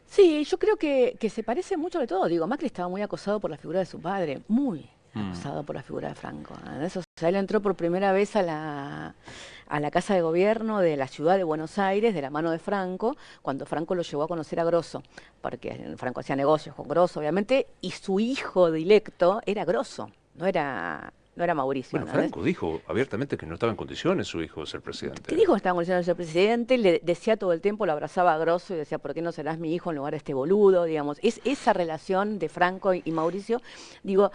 Sí, yo creo que se parece mucho de todo. Digo, Macri estaba muy acosado por la figura de su padre, muy Mm. acosado por la figura de Franco. Eso, o sea, él entró por primera vez a la Casa de Gobierno de la ciudad de Buenos Aires de la mano de Franco, cuando Franco lo llevó a conocer a Grosso, porque Franco hacía negocios con Grosso, obviamente, y su hijo directo era Grosso, no era Mauricio, Bueno, ¿entendés? Franco dijo abiertamente que no estaba en condiciones su hijo de ser presidente. ¿Qué dijo que estaba condicionado de ser presidente? Le decía todo el tiempo, lo abrazaba a Grosso y decía, ¿por qué no serás mi hijo en lugar de este boludo? Digamos, es esa relación de Franco y Mauricio. Digo,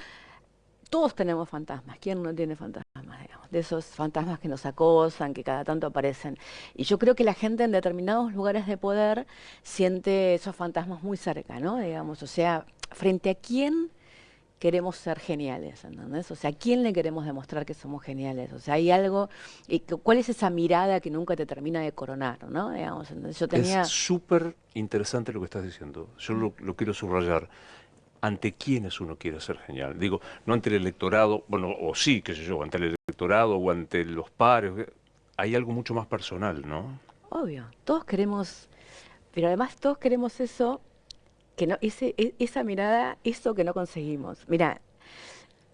todos tenemos fantasmas. ¿Quién no tiene fantasmas? Digamos? De esos fantasmas que nos acosan, que cada tanto aparecen. Y yo creo que la gente en determinados lugares de poder siente esos fantasmas muy cerca, ¿no? Digamos, o sea, frente a quién queremos ser geniales, ¿entendés? O sea, ¿a quién le queremos demostrar que somos geniales? O sea, hay algo, ¿cuál es esa mirada que nunca te termina de coronar, ¿no? Digamos, entonces yo Es tenía, súper interesante lo que estás diciendo. Yo lo quiero subrayar. ¿Ante quiénes uno quiere ser genial? Digo, no ante el electorado, bueno, o sí, qué sé yo, ante el electorado o ante los pares. Hay algo mucho más personal, ¿no? obvio, todos queremos, pero además todos queremos eso, que no, esa mirada, eso que no conseguimos. Mira,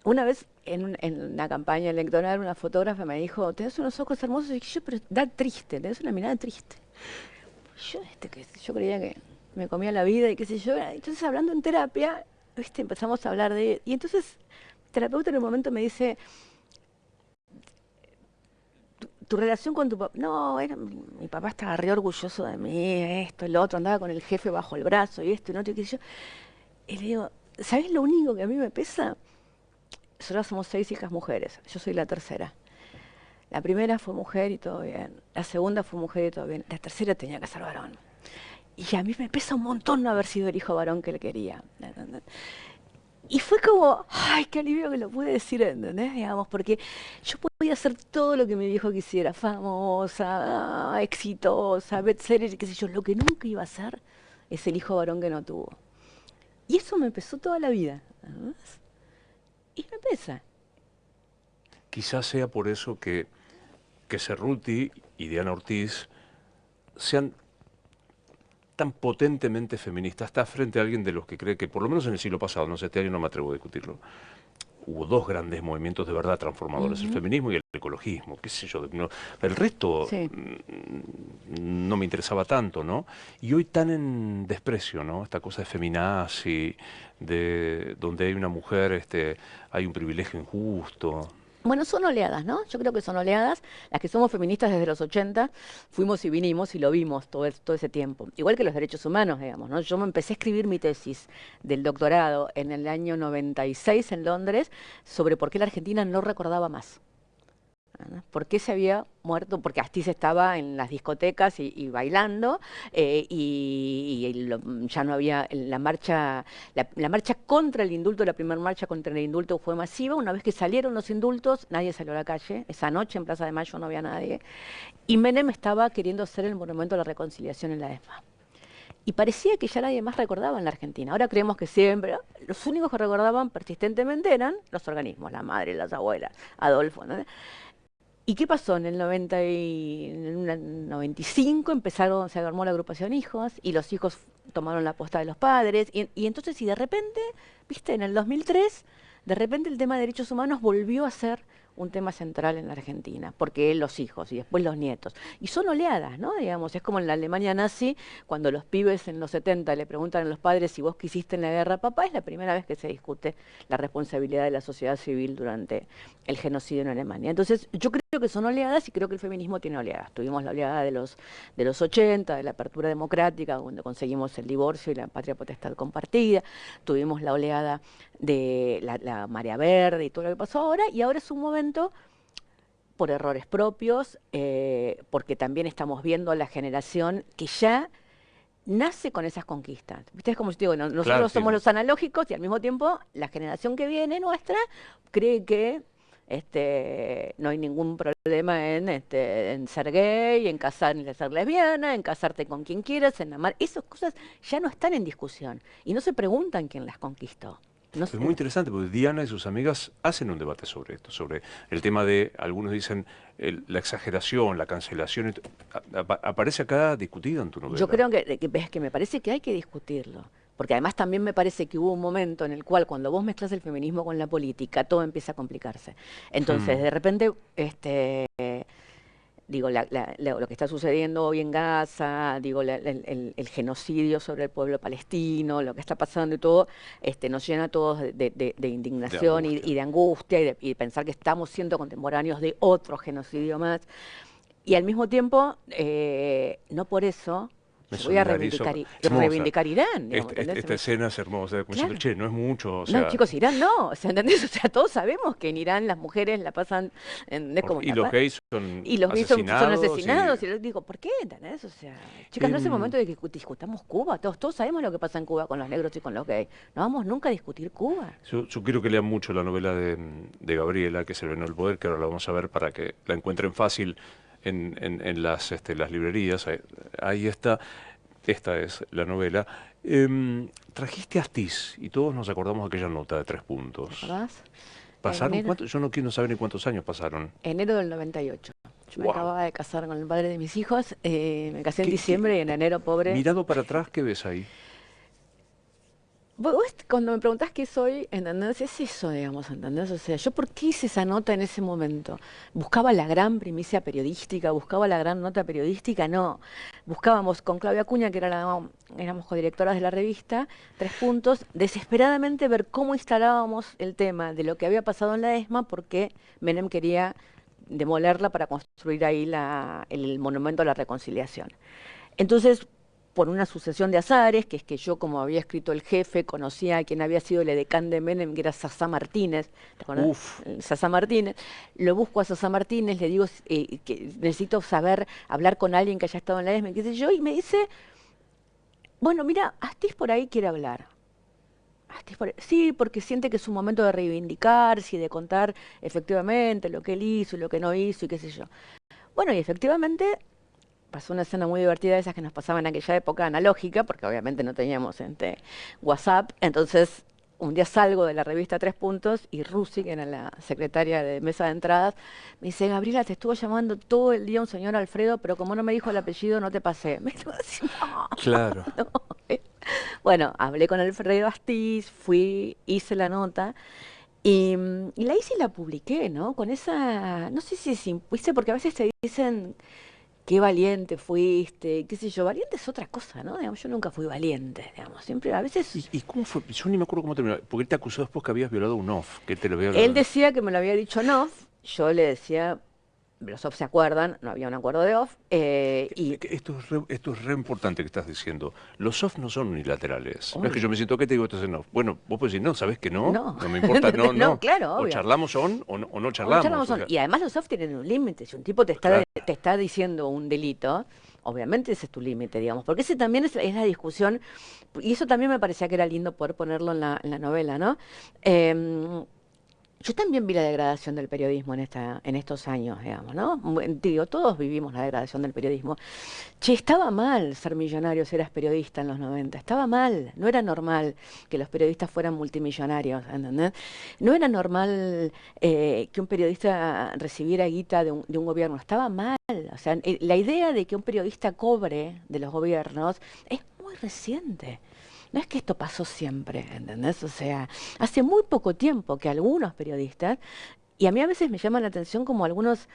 una vez en una campaña electoral, una fotógrafa me dijo, tenés unos ojos hermosos, y yo, pero da triste, tenés una mirada triste. Yo, yo creía que me comía la vida y qué sé yo. Entonces, hablando en terapia, ¿viste? Empezamos a hablar de... Y entonces, el terapeuta en un momento me dice, tu relación con tu papá... No, mi papá estaba re orgulloso de mí, esto, el otro, andaba con el jefe bajo el brazo y esto y no otro, y qué sé yo. Y le digo, ¿sabés lo único que a mí me pesa? Nosotros somos 6 hijas mujeres, yo soy la tercera. La primera fue mujer y todo bien. La segunda fue mujer y todo bien. La tercera tenía que ser varón. Y a mí me pesa un montón no haber sido el hijo varón que le quería. ¿Entendés? Y fue como, ay, qué alivio que lo pude decir, ¿entendés? Digamos, porque yo podía hacer todo lo que mi viejo quisiera, famosa, exitosa, bestseller, qué sé yo. Lo que nunca iba a hacer es el hijo varón que no tuvo. Y eso me pesó toda la vida. ¿Entendés? Y me pesa. Quizás sea por eso que Cerruti y Diana Ortiz sean tan potentemente feministas. Está frente a alguien de los que cree que, por lo menos en el siglo pasado, no sé, este año no me atrevo a discutirlo, hubo dos grandes movimientos de verdad transformadores, el Ujú. feminismo y el ecologismo, qué sé yo. El resto Sí. no me interesaba tanto, ¿no? Y hoy tan en desprecio, ¿no? Esta cosa de feminazi, de donde hay una mujer, hay un privilegio injusto. Bueno, son oleadas, ¿no? Yo creo que son oleadas. Las que somos feministas desde los 80 fuimos y vinimos y lo vimos todo ese tiempo. Igual que los derechos humanos, digamos, ¿no? Yo me empecé a escribir mi tesis del doctorado en el año 96 en Londres sobre por qué la Argentina no recordaba más. ¿No? ¿Por qué se había muerto? Porque Astiz estaba en las discotecas y bailando ya no había la marcha contra el indulto, la primera marcha contra el indulto fue masiva. Una vez que salieron los indultos, nadie salió a la calle. Esa noche en Plaza de Mayo no había nadie. Y Menem estaba queriendo hacer el monumento a la reconciliación en la ESMA. Y parecía que ya nadie más recordaba en la Argentina. Ahora creemos que siempre, ¿no? Los únicos que recordaban persistentemente eran los organismos, la madre, las abuelas, Adolfo, ¿no? ¿Y qué pasó? En el 95 se armó la agrupación Hijos y los hijos tomaron la posta de los padres. Y entonces, y de repente, viste, en el 2003, de repente el tema de derechos humanos volvió a ser un tema central en la Argentina, porque los hijos y después los nietos. Y son oleadas, ¿no? Digamos, es como en la Alemania nazi, cuando los pibes en los 70 le preguntan a los padres si vos qué hiciste en la guerra, papá, es la primera vez que se discute la responsabilidad de la sociedad civil durante el genocidio en Alemania. Entonces, yo creo que son oleadas y creo que el feminismo tiene oleadas. Tuvimos la oleada de los 80, de la apertura democrática, donde conseguimos el divorcio y la patria potestad compartida. Tuvimos la oleada de la marea verde y todo lo que pasó ahora, y ahora es un momento por errores propios, porque también estamos viendo a la generación que ya nace con esas conquistas. ¿Viste? Es como si te digo, Claro, nosotros somos los analógicos y al mismo tiempo la generación que viene nuestra cree que no hay ningún problema en ser gay, en ser lesbiana, en casarte con quien quieras, en amar. Esas cosas ya no están en discusión y no se preguntan quién las conquistó. No es muy sé. interesante porque Diana y sus amigas hacen un debate sobre esto, sobre el tema de, algunos dicen, la exageración, la cancelación. Aparece acá discutida en tu Yo novela. creo que me parece que hay que discutirlo, porque además también me parece que hubo un momento en el cual cuando vos mezclas el feminismo con la política, todo empieza a complicarse. Entonces, Hmm. de repente, digo, lo que está sucediendo hoy en Gaza, digo, el genocidio sobre el pueblo palestino, lo que está pasando y todo, nos llena a todos de De indignación angustia. y de angustia y de pensar que estamos siendo contemporáneos de otro genocidio más. Y al mismo tiempo, no por eso Me yo voy a solidarizo. reivindicar, Hermosa. reivindicar Irán, digamos, ¿entendés? Esta escena es hermosa, como diciendo, Claro. che, no es mucho, o No, sea, chicos, Irán no, o sea, ¿entendés? O sea, todos sabemos que en Irán las mujeres la pasan, ¿entendés? Como y la los gays son y los gays son asesinados y... asesinados, y yo digo, ¿por qué? ¿Entendés? O sea, chicas, no es el Em, momento de que discutamos Cuba, todos sabemos lo que pasa en Cuba con los negros y con los gays, no vamos nunca a discutir Cuba. yo quiero que lean mucho la novela de Gabriela, que se venó el poder, que ahora la vamos a ver para que la encuentren fácil en las librerías. Ahí está. Esta es la novela. Trajiste a Astiz y todos nos acordamos de aquella nota de 3 puntos. ¿Recordás? ¿Pasaron Enero, cuántos? Yo no quiero saber ni cuántos años pasaron. enero del 98. Yo me ¡Wow! acababa de casar con el padre de mis hijos, me casé en ¿Qué, diciembre y en enero, pobre. mirado para atrás, qué ves ahí? Vos cuando me preguntás qué soy, ¿entendés? Es eso, digamos, ¿entendés? O sea, ¿yo por qué hice esa nota en ese momento? ¿Buscaba la gran primicia periodística? ¿Buscaba la gran nota periodística? No. Buscábamos con Claudia Acuña, que éramos codirectoras de la revista, 3 puntos, desesperadamente ver cómo instalábamos el tema de lo que había pasado en la ESMA, porque Menem quería demolerla para construir ahí el monumento a la reconciliación. Entonces, por una sucesión de azares, que es que yo, como había escrito el jefe, conocía a quien había sido el edecán de Menem, que era Sasá Martínez, ¿te acuerdas? Uf, Sasá Martínez, lo busco a Sasá Martínez, le digo que necesito saber, hablar con alguien que haya estado en la ESMA, qué sé yo, y me dice, bueno, mira, Astiz por ahí quiere hablar. Sí, porque siente que es un momento de reivindicarse y de contar efectivamente lo que él hizo y lo que no hizo y qué sé yo. Bueno, y efectivamente pasó una escena muy divertida de esas que nos pasaban en aquella época analógica, porque obviamente no teníamos WhatsApp. Entonces, un día salgo de la revista 3 puntos y Rusi, que era la secretaria de mesa de entradas, me dice, Gabriela, te estuvo llamando todo el día un señor Alfredo, pero como no me dijo el apellido, no te pasé. Me dijo así, no, claro. no. Bueno, hablé con Alfredo Astiz, fui, hice la nota. Y la hice y la publiqué, ¿no? Con esa, no sé si es, viste, porque a veces te dicen qué valiente fuiste, qué sé yo, valiente es otra cosa, ¿no? Digamos, yo nunca fui valiente, digamos, siempre, a veces, Y cómo fue? Yo ni me acuerdo cómo terminó. Porque él te acusó después que habías violado un off, que él te lo había él hablado. decía que me lo había dicho en off, yo le decía, los off se acuerdan, no había un acuerdo de off, y Esto es re importante que estás diciendo. Los soft no son unilaterales. No es que yo obvio, me siento que te digo esto es en off. Bueno, vos puedes decir, no, ¿sabés que no? no, No me importa, no, no, no. claro, O obvio. charlamos o no O no charlamos. charlamos O son. sea, Y además los soft tienen un límite. Si un tipo claro. te está diciendo un delito, obviamente ese es tu límite, digamos. Porque ese también es la discusión, y eso también me parecía que era lindo poder ponerlo en la novela, ¿no? Em, yo también vi la degradación del periodismo en estos años, digamos, ¿no? Digo, todos vivimos la degradación del periodismo. Che, estaba mal ser millonario si eras periodista en los 90. Estaba mal. No era normal que los periodistas fueran multimillonarios, ¿entendés? No era normal que un periodista recibiera guita de un gobierno. Estaba mal. O sea, la idea de que un periodista cobre de los gobiernos es muy reciente. No es que esto pasó siempre, ¿entendés? O sea, hace muy poco tiempo que algunos periodistas, y a mí a veces me llama la atención como algunos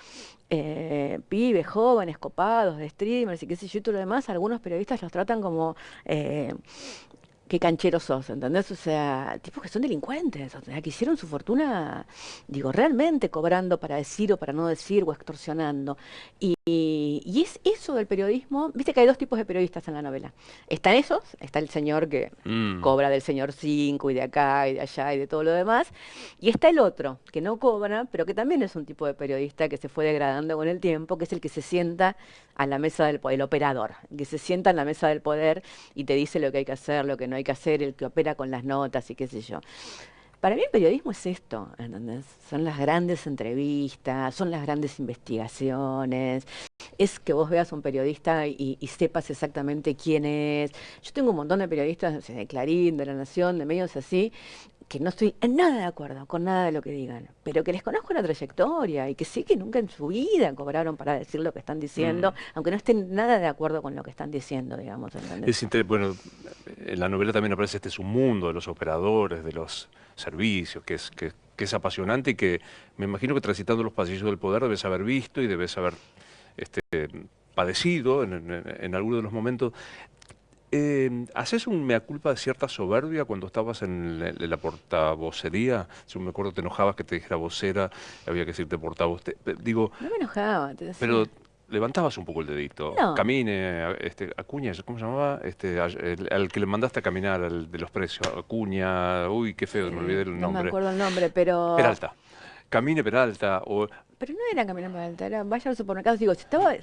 pibes jóvenes, copados, de streamers y qué sé yo y todo lo demás, algunos periodistas los tratan como eh, qué cancheros sos, ¿entendés? O sea, tipos que son delincuentes, o sea, que hicieron su fortuna, digo, realmente cobrando para decir o para no decir o extorsionando. y es eso del periodismo. Viste que hay dos tipos de periodistas en la novela. Están esos, está el señor que Mm. cobra del señor 5 y de acá y de allá y de todo lo demás. Y está el otro, que no cobra, pero que también es un tipo de periodista que se fue degradando con el tiempo, que es el que se sienta a la mesa del poder, el operador, que se sienta en la mesa del poder y te dice lo que hay que hacer, lo que no hay que hacer, el que opera con las notas y qué sé yo. Para mí el periodismo es esto, ¿entendés? Son las grandes entrevistas, son las grandes investigaciones, es que vos veas a un periodista y sepas exactamente quién es. Yo tengo un montón de periodistas, no sé, de Clarín, de La Nación, de medios así, que no estoy en nada de acuerdo con nada de lo que digan, pero que les conozco la trayectoria y que sé que nunca en su vida cobraron para decir lo que están diciendo, Mm. aunque no estén nada de acuerdo con lo que están diciendo, digamos, ¿entendés? Bueno, en la novela también aparece este submundo de los operadores, de los servicios, que es apasionante y que me imagino que transitando los pasillos del poder debes haber visto y debes haber este, padecido en alguno de los momentos. ¿Haces un mea culpa de cierta soberbia cuando estabas en la portavocería? Yo me acuerdo que te enojabas que te dijera vocera, había que decirte portavoz. Digo, No me enojaba, te pero decía. levantabas un poco el dedito. No, Camine, Acuña, ¿cómo se llamaba? Al que le mandaste a caminar, al de los precios. Acuña, uy, qué feo, me olvidé el no me nombre. acuerdo el nombre, pero Peralta. Camine Peralta. no era caminar para alta, era vaya al supermercado. Digo, si estaba,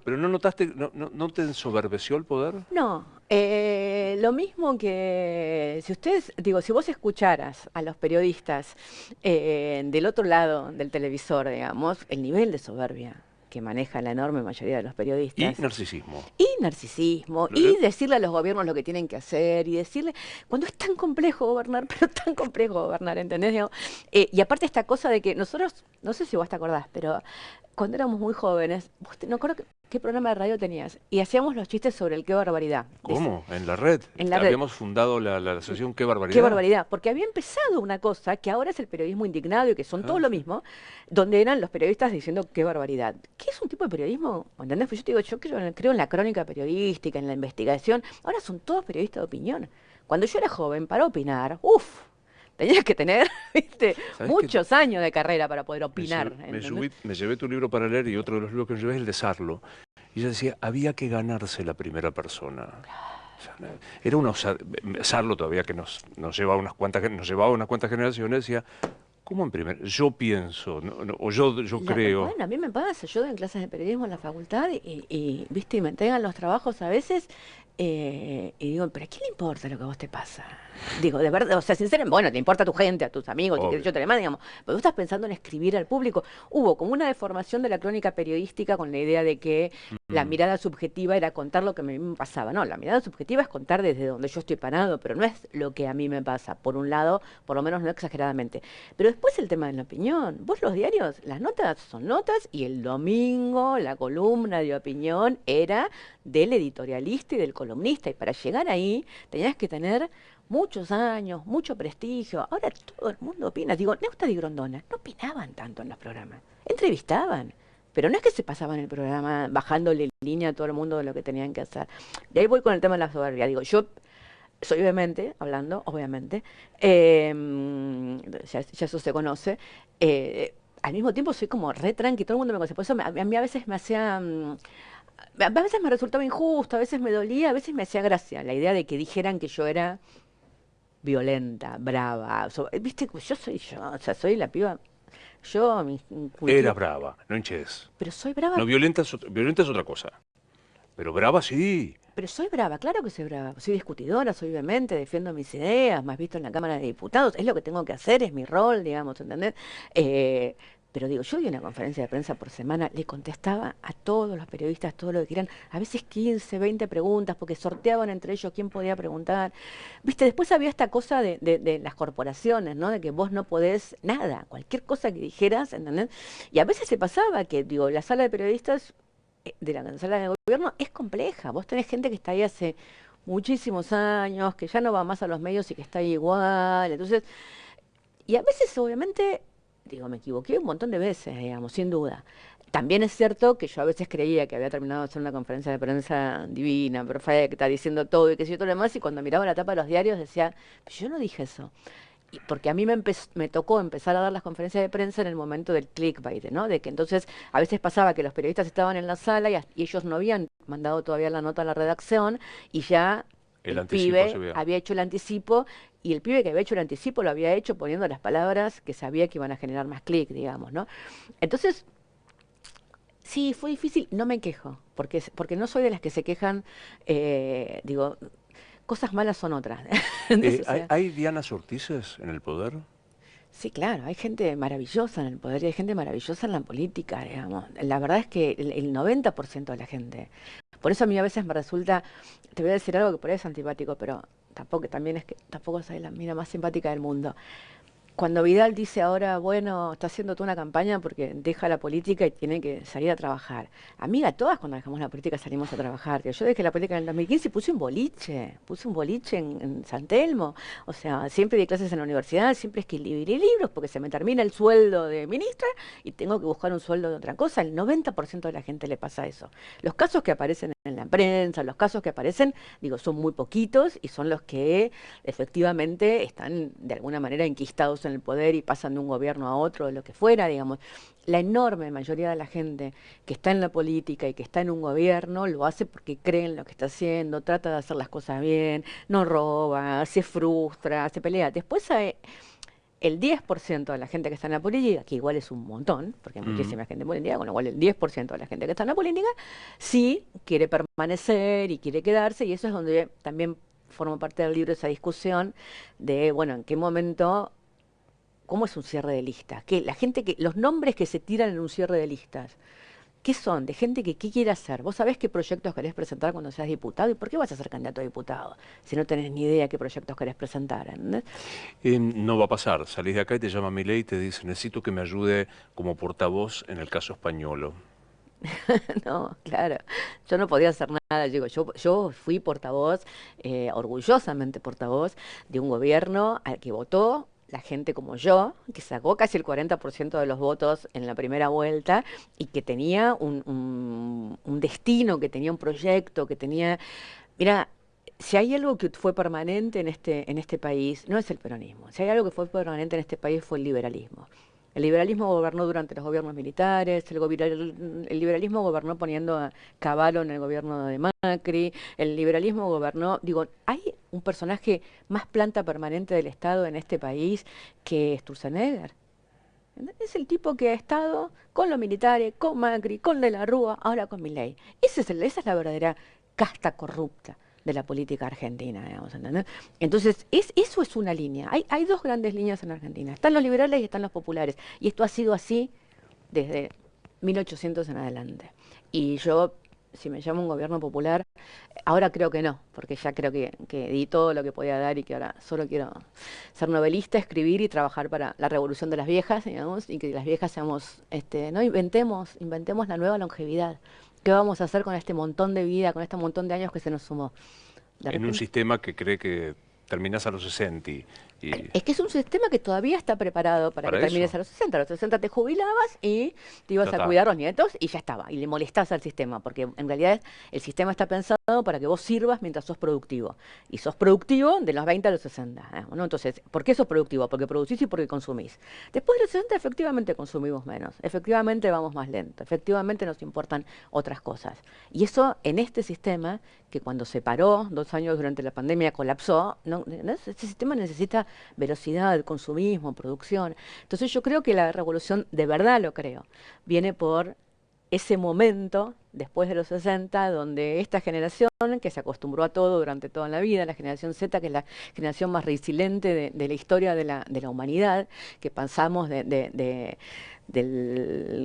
Pero ¿no notaste, no te ensoberbeció el poder? no, lo mismo que si ustedes, digo, si vos escucharas a los periodistas del otro lado del televisor, digamos, el nivel de soberbia que maneja la enorme mayoría de los Y periodistas, narcisismo. y narcisismo, y decirle a los gobiernos lo que tienen que hacer, y decirle, cuando es tan complejo gobernar, pero tan complejo gobernar, ¿entendés? Digo, y aparte esta cosa de que nosotros, no sé si vos te acordás, pero cuando éramos muy jóvenes, no acuerdo qué programa de radio tenías, y hacíamos los chistes sobre el qué barbaridad. ¿Cómo? En la red. En la red. Habíamos fundado la asociación Qué Qué Barbaridad. barbaridad, porque había empezado una cosa que ahora es el periodismo indignado y que son Ah, todo lo sí. mismo, donde eran los periodistas diciendo qué barbaridad. ¿Qué es un tipo de periodismo? ¿Entendés? Pues yo te digo, yo creo en la crónica periodística, en la investigación. Ahora son todos periodistas de opinión. Cuando yo era joven, para opinar, uff, tenías que tener, viste, ¿Sabes qué? muchos años de carrera para poder Me, opinar, lle- me ¿entendés? llevé, me llevé tu libro para leer y otro de los libros que me llevé es el de Sarlo. Y ella decía, había que ganarse la primera persona. O sea, era una Sarlo todavía que nos llevaba unas cuantas generaciones, decía, ¿cómo en primer? Yo pienso, o yo creo. Bueno, a mí me pasa, yo doy clases de periodismo en la facultad viste, y me entregan los trabajos a veces y digo, ¿pero a quién le importa lo que a vos te pasa? Digo, de verdad, o sea, sinceramente, bueno, te importa a tu gente, a tus amigos, que Obvio. yo te demás, digamos, pero tú estás pensando en escribir al público. Hubo como una deformación de la crónica periodística con la idea de que la Mm. mirada subjetiva era contar lo que a mí me pasaba. No, la mirada subjetiva es contar desde donde yo estoy parado, pero no es lo que a mí me pasa, por un lado, por lo menos no exageradamente. Pero después el tema de la opinión. Vos los diarios, las notas son notas y el domingo la columna de opinión era del editorialista y del columnista. Y para llegar ahí tenías que tener muchos años, mucho prestigio. Ahora todo el mundo opina. Digo, Neusta y Grondona no opinaban tanto en los programas. Entrevistaban. Pero no es que se pasaban el programa bajándole línea a todo el mundo de lo que tenían que hacer. De ahí voy con el tema de la soberbia. Digo, yo soy obviamente, hablando, obviamente, ya eso se conoce, al mismo tiempo soy como re tranqui, todo el mundo me conoce, por eso a mí a veces me hacía, a veces me resultaba injusto, a veces me dolía, a veces me hacía gracia la idea de que dijeran que yo era violenta, brava, viste, yo soy yo, o sea, soy la piba, yo, mi Era cultivo, brava, no hinches. pero soy brava. No, violenta es otra cosa. Pero brava sí. Pero soy brava, claro que soy brava. Soy discutidora, soy vehemente, defiendo mis ideas, más visto en la Cámara de Diputados. Es lo que tengo que hacer, es mi rol, digamos, ¿entendés? Pero digo, yo di una conferencia de prensa por semana, le contestaba a todos los periodistas todo lo que quieran, a veces 15, 20 preguntas, porque sorteaban entre ellos quién podía preguntar. Viste, después había esta cosa de las corporaciones, ¿no? De que vos no podés nada, cualquier cosa que dijeras, ¿entendés? Y a veces se pasaba que, digo, la sala de periodistas de la sala de gobierno es compleja. Vos tenés gente que está ahí hace muchísimos años, que ya no va más a los medios y que está ahí igual. Entonces, y a veces obviamente, digo, me equivoqué un montón de veces, digamos, sin duda. También es cierto que yo a veces creía que había terminado de hacer una conferencia de prensa divina, perfecta, diciendo todo y que sé yo todo lo demás, y cuando miraba la tapa de los diarios decía, yo no dije eso. porque a mí me tocó empezar a dar las conferencias de prensa en el momento del clickbait, ¿no? De que entonces a veces pasaba que los periodistas estaban en la sala y ellos no habían mandado todavía la nota a la redacción y ya El el anticipo se pibe vea. había hecho el anticipo y el pibe que había hecho el anticipo lo había hecho poniendo las palabras que sabía que iban a generar más clic, digamos, ¿no? Entonces, sí, fue difícil, no me quejo, porque no soy de las que se quejan, digo, cosas malas son otras. Entonces, o ¿Hay, sea, hay Dianas Ortizes en el poder? sí, claro, hay gente maravillosa en el poder y hay gente maravillosa en la política, digamos. La verdad es que el 90% de la gente. Por eso a mí a veces me resulta, te voy a decir algo que por ahí es antipático, pero tampoco, también es que tampoco soy la mina más simpática del mundo. Cuando Vidal dice ahora, bueno, está haciendo toda una campaña porque deja la política y tiene que salir a trabajar. Amiga, todas cuando dejamos la política salimos a trabajar. Tío. Yo dejé la política en el 2015 y puse un boliche en San Telmo. O sea, siempre di clases en la universidad, siempre escribí libros porque se me termina el sueldo de ministra y tengo que buscar un sueldo de otra cosa. El 90% de la gente le pasa eso. Los casos que aparecen en la prensa, los casos que aparecen, digo, son muy poquitos y son los que efectivamente están de alguna manera enquistados en el poder y pasan de un gobierno a otro, de lo que fuera, digamos. La enorme mayoría de la gente que está en la política y que está en un gobierno lo hace porque cree en lo que está haciendo, trata de hacer las cosas bien, no roba, se frustra, se pelea. Después hay el 10% de la gente que está en la política, que igual es un montón, porque hay Mm. muchísima gente en política, con lo cual el 10% de la gente que está en la política sí quiere permanecer y quiere quedarse, y eso es donde también forma parte del libro esa discusión de, bueno, en qué momento, cómo es un cierre de listas, que la gente que, los nombres que se tiran en un cierre de listas, ¿qué son? De gente que qué quiere hacer. ¿Vos sabés qué proyectos querés presentar cuando seas diputado? ¿Y por qué vas a ser candidato a diputado? Si no tenés ni idea qué proyectos querés presentar, ¿entendés? No va a pasar. Salís de acá y te llama Milei y te dice, necesito que me ayude como portavoz en el caso españolo. No, claro, yo no podía hacer nada. Digo, yo fui portavoz, orgullosamente portavoz, de un gobierno al que votó la gente como yo, que sacó casi el 40% de los votos en la primera vuelta y que tenía un destino, que tenía un proyecto, que tenía... Mira, si hay algo que fue permanente en este país, no es el peronismo. Si hay algo que fue permanente en este país fue el liberalismo. El liberalismo gobernó durante los gobiernos militares, el liberalismo gobernó poniendo a Cavallo en el gobierno de Macri, el liberalismo gobernó, digo, ¿hay un personaje más planta permanente del Estado en este país que Sturzenegger? Es el tipo que ha estado con los militares, con Macri, con De la Rúa, ahora con Milei. Esa es la verdadera casta corrupta de la política argentina, digamos, ¿entendés? Entonces, eso es una línea. Hay dos grandes líneas en Argentina. Están los liberales y están los populares. Y esto ha sido así desde 1800 en adelante. Y yo, si me llamo un gobierno popular, ahora creo que no, porque ya creo que di todo lo que podía dar y que ahora solo quiero ser novelista, escribir y trabajar para la revolución de las viejas, digamos, y que las viejas seamos, no inventemos la nueva longevidad. ¿Qué vamos a hacer con este montón de vida, con este montón de años que se nos sumó? De En un repente, sistema que cree que terminás a los 60 y es que es un sistema que todavía está preparado para que para termines eso, a los 60. A los 60 te jubilabas y te ya ibas a está. cuidar a los nietos y ya estaba. Y le molestás al sistema, porque en realidad el sistema está pensado para que vos sirvas mientras sos productivo. Y sos productivo de los 20 a los 60. ¿No? Entonces, ¿por qué sos productivo? Porque producís y porque consumís. Después de los 60 efectivamente consumimos menos. Efectivamente vamos más lento. Efectivamente nos importan otras cosas. Y eso en este sistema, que cuando se paró 2 años durante la pandemia colapsó, este sistema necesita velocidad, consumismo, producción. Entonces yo creo que la revolución, de verdad lo creo, viene por ese momento, después de los 60, donde esta generación, que se acostumbró a todo durante toda la vida, la generación Z, que es la generación más resiliente de la historia de la humanidad, que pasamos del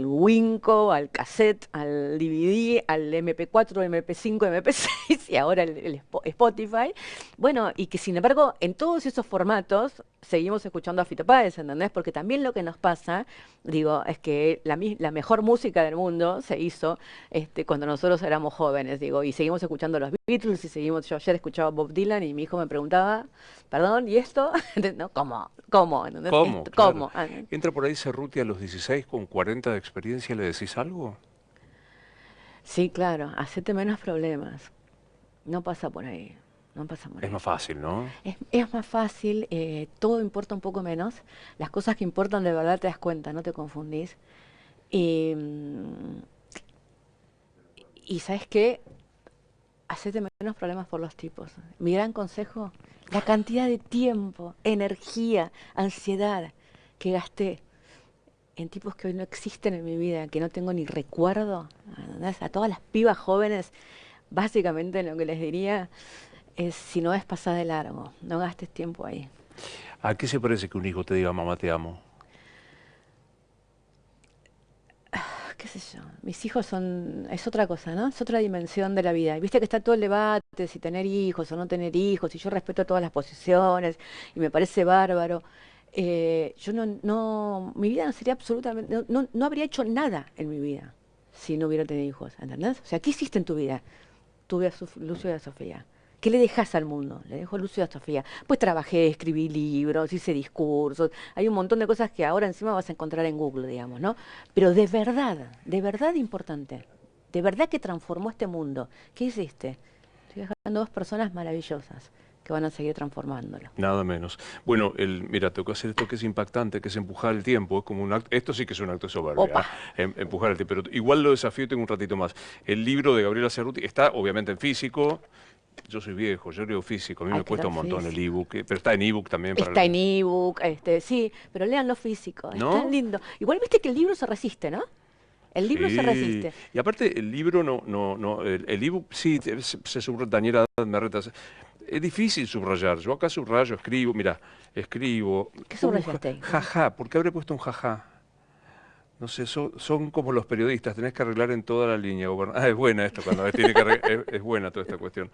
Winco al cassette, al DVD, al MP4, MP5, MP6 y ahora el Spotify. Bueno, y que sin embargo en todos esos formatos seguimos escuchando a Fito Páez, ¿entendés? Porque también lo que nos pasa, digo, es que la mejor música del mundo se hizo cuando nosotros éramos jóvenes, digo, y seguimos escuchando los Beatles y seguimos, yo ayer escuchaba Bob Dylan y mi hijo me preguntaba, perdón, ¿y esto? ¿No? ¿Cómo? ¿Cómo? ¿Entendés? ¿Cómo? Claro. ¿Cómo? Ah, Entra por ahí Cerruti a los 16 con 40 de experiencia, ¿le decís algo? sí, claro, hacete menos problemas. No pasa por ahí. no pasa por Es ahí. más fácil, ¿no? Es más fácil, todo importa un poco menos. Las cosas que importan de verdad te das cuenta, no te confundís. Y, y ¿sabes qué? Hacete menos problemas por los tipos. Mi gran consejo, la cantidad de tiempo, energía, ansiedad que gasté en tipos que hoy no existen en mi vida, que no tengo ni recuerdo, ¿entendés? A todas las pibas jóvenes, básicamente lo que les diría es, si no es pasar de largo, no gastes tiempo ahí. ¿A qué se parece que un hijo te diga mamá te amo? Qué sé yo, mis hijos son, es otra cosa, ¿no? Es otra dimensión de la vida. Y viste que está todo el debate, si tener hijos o no tener hijos, y yo respeto todas las posiciones, y me parece bárbaro. Yo mi vida no sería absolutamente, no habría hecho nada en mi vida si no hubiera tenido hijos, ¿entendés? O sea, ¿qué hiciste en tu vida? Tuve a Lucio y a Sofía. ¿Qué le dejas al mundo? Le dejo a Lucio y a Sofía. Pues trabajé, escribí libros, hice discursos. Hay un montón de cosas que ahora encima vas a encontrar en Google, digamos, ¿no? Pero de verdad importante. De verdad que transformó este mundo. ¿Qué hiciste? Estoy dejando dos personas maravillosas que van a seguir transformándolo. Nada menos. Bueno, mira, tengo que hacer esto que es impactante, que es empujar el tiempo. Es como un acto, esto sí que es un acto de soberbia, Opa, ¿ah? Empujar el tiempo. Pero igual lo desafío y tengo un ratito más. El libro de Gabriela Cerruti está obviamente en físico. Yo soy viejo, yo leo físico. A mí hay me que cuesta leer un montón el físico. ebook, pero está en ebook también para... Está en ebook, sí, pero lean lo físico, es tan ¿No? lindo. Igual viste que el libro se resiste, ¿no? El libro se Sí. resiste. Y aparte el libro no, el ebook sí, se subraya, Daniela Merreta, es difícil subrayar. Yo acá subrayo, escribo, mira, escribo, ¿Qué pongo subrayaste ahí? jaja, ¿por qué habré puesto un jaja? No sé, son como los periodistas, tenés que arreglar en toda la línea. Ah, es buena esto, cuando tiene que es buena toda esta cuestión.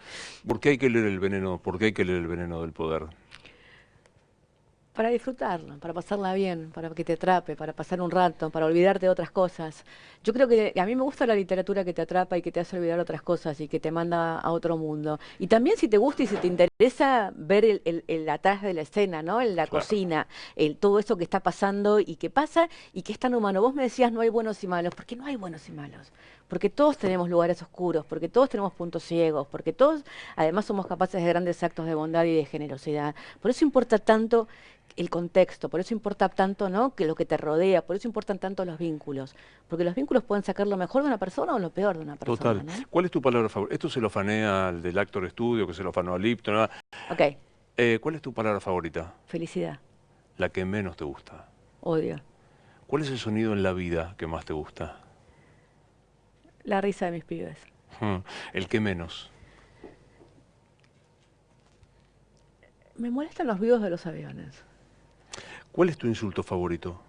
¿Por qué hay que leer el veneno? ¿Por qué hay que leer el veneno del poder? Para disfrutarla, para pasarla bien, para que te atrape, para pasar un rato, para olvidarte de otras cosas. Yo creo que a mí me gusta la literatura que te atrapa y que te hace olvidar otras cosas y que te manda a otro mundo. Y también si te gusta y si te interesa ver el atrás de la escena, ¿no? En la Claro, cocina, todo eso que está pasando y que pasa y que es tan humano. Vos me decías no hay buenos y malos, porque no hay buenos y malos. Porque todos tenemos lugares oscuros, porque todos tenemos puntos ciegos, porque todos además somos capaces de grandes actos de bondad y de generosidad. Por eso importa tanto el contexto, por eso importa tanto, ¿no? Que lo que te rodea, por eso importan tanto los vínculos, porque los vínculos pueden sacar lo mejor de una persona o lo peor de una persona, total. ¿no? ¿Cuál es tu palabra favorita? Esto se lo fané al del Actor Studio, que se lo fanó a Lipton. Ok, ¿Cuál es tu palabra favorita? felicidad, La que menos te gusta. odio, ¿Cuál es el sonido en la vida que más te gusta? la risa de mis pibes. El que menos. Me molestan los ruidos de los aviones, ¿Cuál es tu insulto favorito?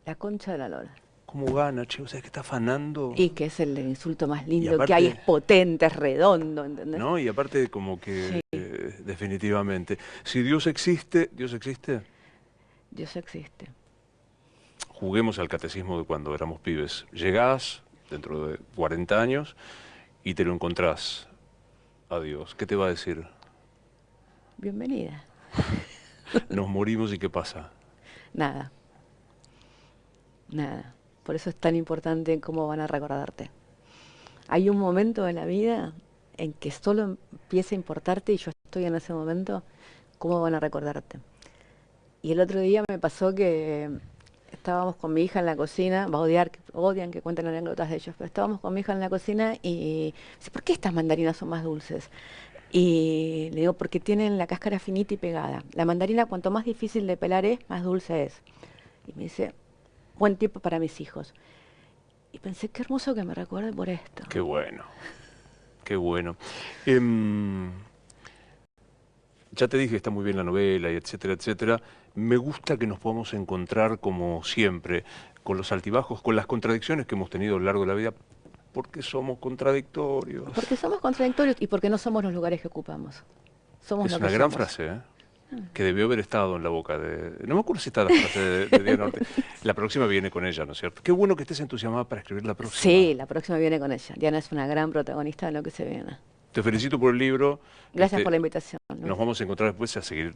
la concha de la lora. ¿Cómo gana, che? O sea, que está afanando. Y que es el insulto más Y lindo que hay, es aparte, potente, es redondo, ¿entendés? ¿no? Y aparte como que Sí, definitivamente, si Dios existe, Dios existe. Dios existe. Juguemos al catecismo de cuando éramos pibes. Llegás dentro de 40 años y te lo encontrás a Dios. ¿Qué te va a decir? Bienvenida. Nos morimos y ¿qué pasa? Nada, nada. Por eso es tan importante cómo van a recordarte. Hay un momento en la vida en que solo empieza a importarte, y yo estoy en ese momento, cómo van a recordarte. Y el otro día me pasó que estábamos con mi hija en la cocina, va a odiar, odian que cuenten anécdotas de ellos, pero estábamos con mi hija en la cocina y dice, ¿por qué estas mandarinas son más dulces? Y le digo, porque tienen la cáscara finita y pegada. La mandarina, cuanto más difícil de pelar es, más dulce es. Y me dice, buen tiempo para mis hijos. Y pensé, qué hermoso que me recuerde por esto. Qué bueno, qué bueno. Em, ya te dije que está muy bien la novela y etcétera, etcétera. Me gusta que nos podamos encontrar como siempre, con los altibajos, con las contradicciones que hemos tenido a lo largo de la vida, porque somos contradictorios. Porque somos contradictorios y porque no somos los lugares que ocupamos. Somos Es lo que una gran somos. frase, ¿eh? Que debió haber estado en la boca de... No me acuerdo si está la frase de Diana Ortiz. La próxima viene con ella, ¿no es cierto? Qué bueno que estés entusiasmada para escribir la próxima. Sí, la próxima viene con ella. Diana es una gran protagonista de lo que se viene. Te felicito por el libro. Gracias por la invitación, Nos Luis. vamos a encontrar después a seguir